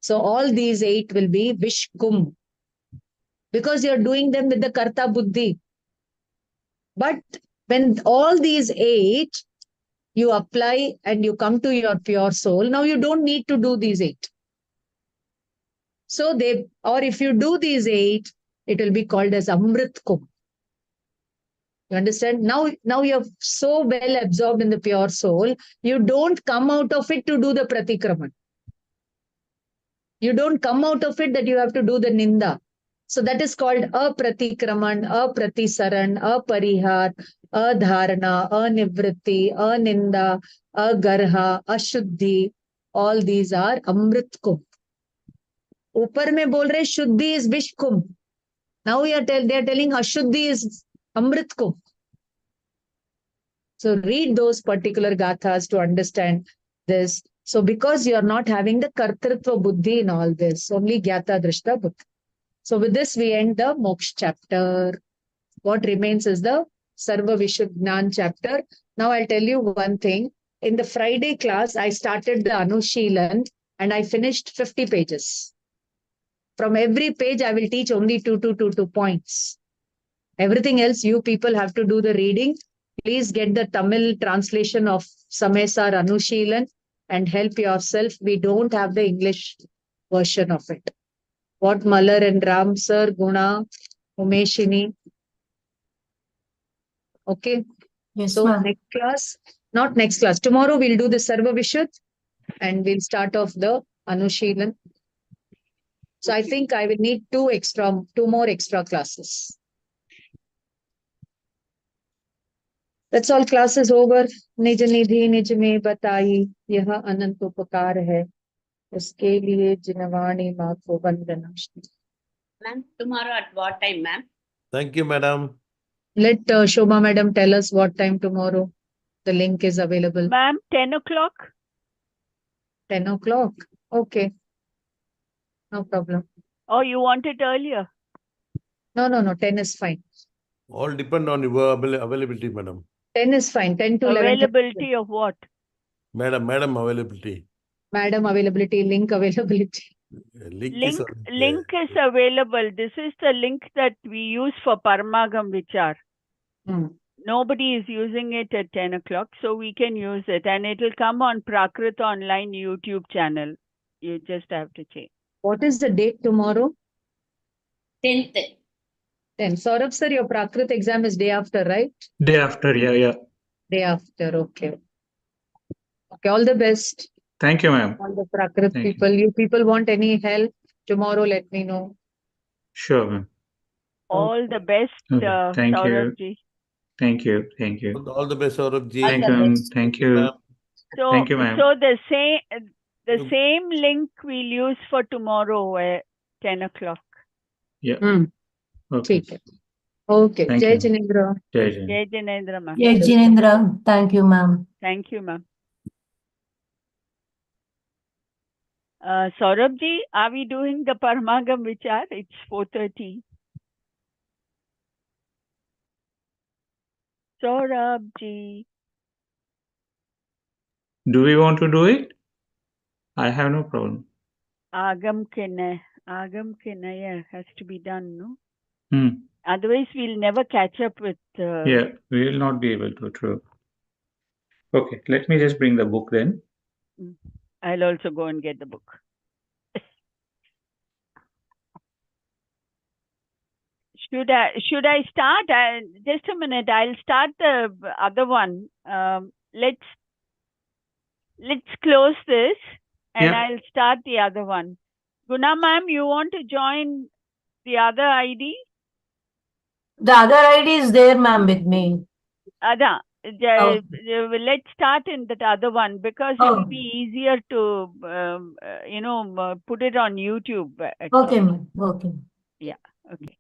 So all these 8 will be Vishkum, because you're doing them with the Karta Buddhi. But when all these 8 you apply and you come to your pure soul, now you don't need to do these 8. So if you do these 8, it will be called as Amrit Kumbh. You understand? Now you're so well absorbed in the pure soul, you don't come out of it to do the Pratikraman. You don't come out of it that you have to do the Ninda. So that is called Apratikraman, Apratisaran, Aparihar, Adharana, Anivritti, Aninda, Agarha, Ashuddhi. All these are Amrit Kumbh. Upar mein bol rahe Shuddhi is Vish Kumbh. Now they are telling Ashuddhi is Amrit Kumbh. So read those particular gathas to understand this. So because you are not having the Kartritva Buddhi in all this, only Gyata Drishta Buddhi. So with this, we end the Moksha chapter. What remains is the Sarva Vishuddhan chapter. Now I'll tell you one thing. In the Friday class, I started the Anushilan and I finished 50 pages. From every page, I will teach only 2 points. Everything else, you people have to do the reading. Please get the Tamil translation of Samaysar Anushilan and help yourself. We don't have the English version of it. What Malar and Ram sir, Guna, Umeshini. Okay. Yes, So ma'am. not next class. Tomorrow we'll do the Sarva Vishuddh and we'll start off the Anushilan. So I think I will need 2 more extra classes. That's all. Classes over. Nij nidhi nij mein batayi, yaha anant upakar hai. Uske liye jinavani maa ko vandana. Ma'am, tomorrow at what time, ma'am? Thank you, madam. Let Shobha madam tell us what time tomorrow. The link is available. Ma'am, 10 o'clock? 10 o'clock. Okay. No problem. Oh, you want it earlier? No. 10 is fine. All depend on your availability, madam. 10 is fine. 10 to 11. Availability of what? Madam availability. Madam availability, link availability. Link is available. This is the link that we use for Paramagam Vichar. Nobody is using it at 10 o'clock, so we can use it. And it will come on Prakrit Online YouTube channel. You just have to check. What is the date tomorrow? 10th. 10. Saurabh sir, your Prakrit exam is day after, right? Day after, yeah. Day after, okay. Okay, all the best. Thank you, ma'am. All the Prakrit Thank people. You people want any help? Tomorrow, let me know. Sure, ma'am. All the best, Okay, thank you. Saurabh ji. Thank you. Thank you. All the best, Saurabh ji. Thank you. Thank you. Ma'am. So, Thank you, ma'am. so the same link we'll use for tomorrow at 10 o'clock. Yeah. Okay. ठीक है. Okay. Thank Jai you. Jinendra. Jai Jai. Jai Jinendra, ma'am. Yes, Jinendra. Thank you, ma'am. Thank you, ma'am. Saurabh ji, are we doing the Paramagam Vichar? It's 4:30. Saurabh ji. Do we want to do it? I have no problem. Agam Kenaya has to be done, no? Hmm. Otherwise, we'll never catch up with. Yeah, we will not be able to. True. Okay, let me just bring the book then. I'll also go and get the book. Should I start? Just a minute. I'll start the other one. Let's close this, and Yeah. I'll start the other one. Guna ma'am, you want to join the other ID? The other ID is there, ma'am, with me. Ada. Oh. Let's start in that other one because it will be easier to, put it on YouTube. Okay, ma'am. Okay. Yeah. Okay.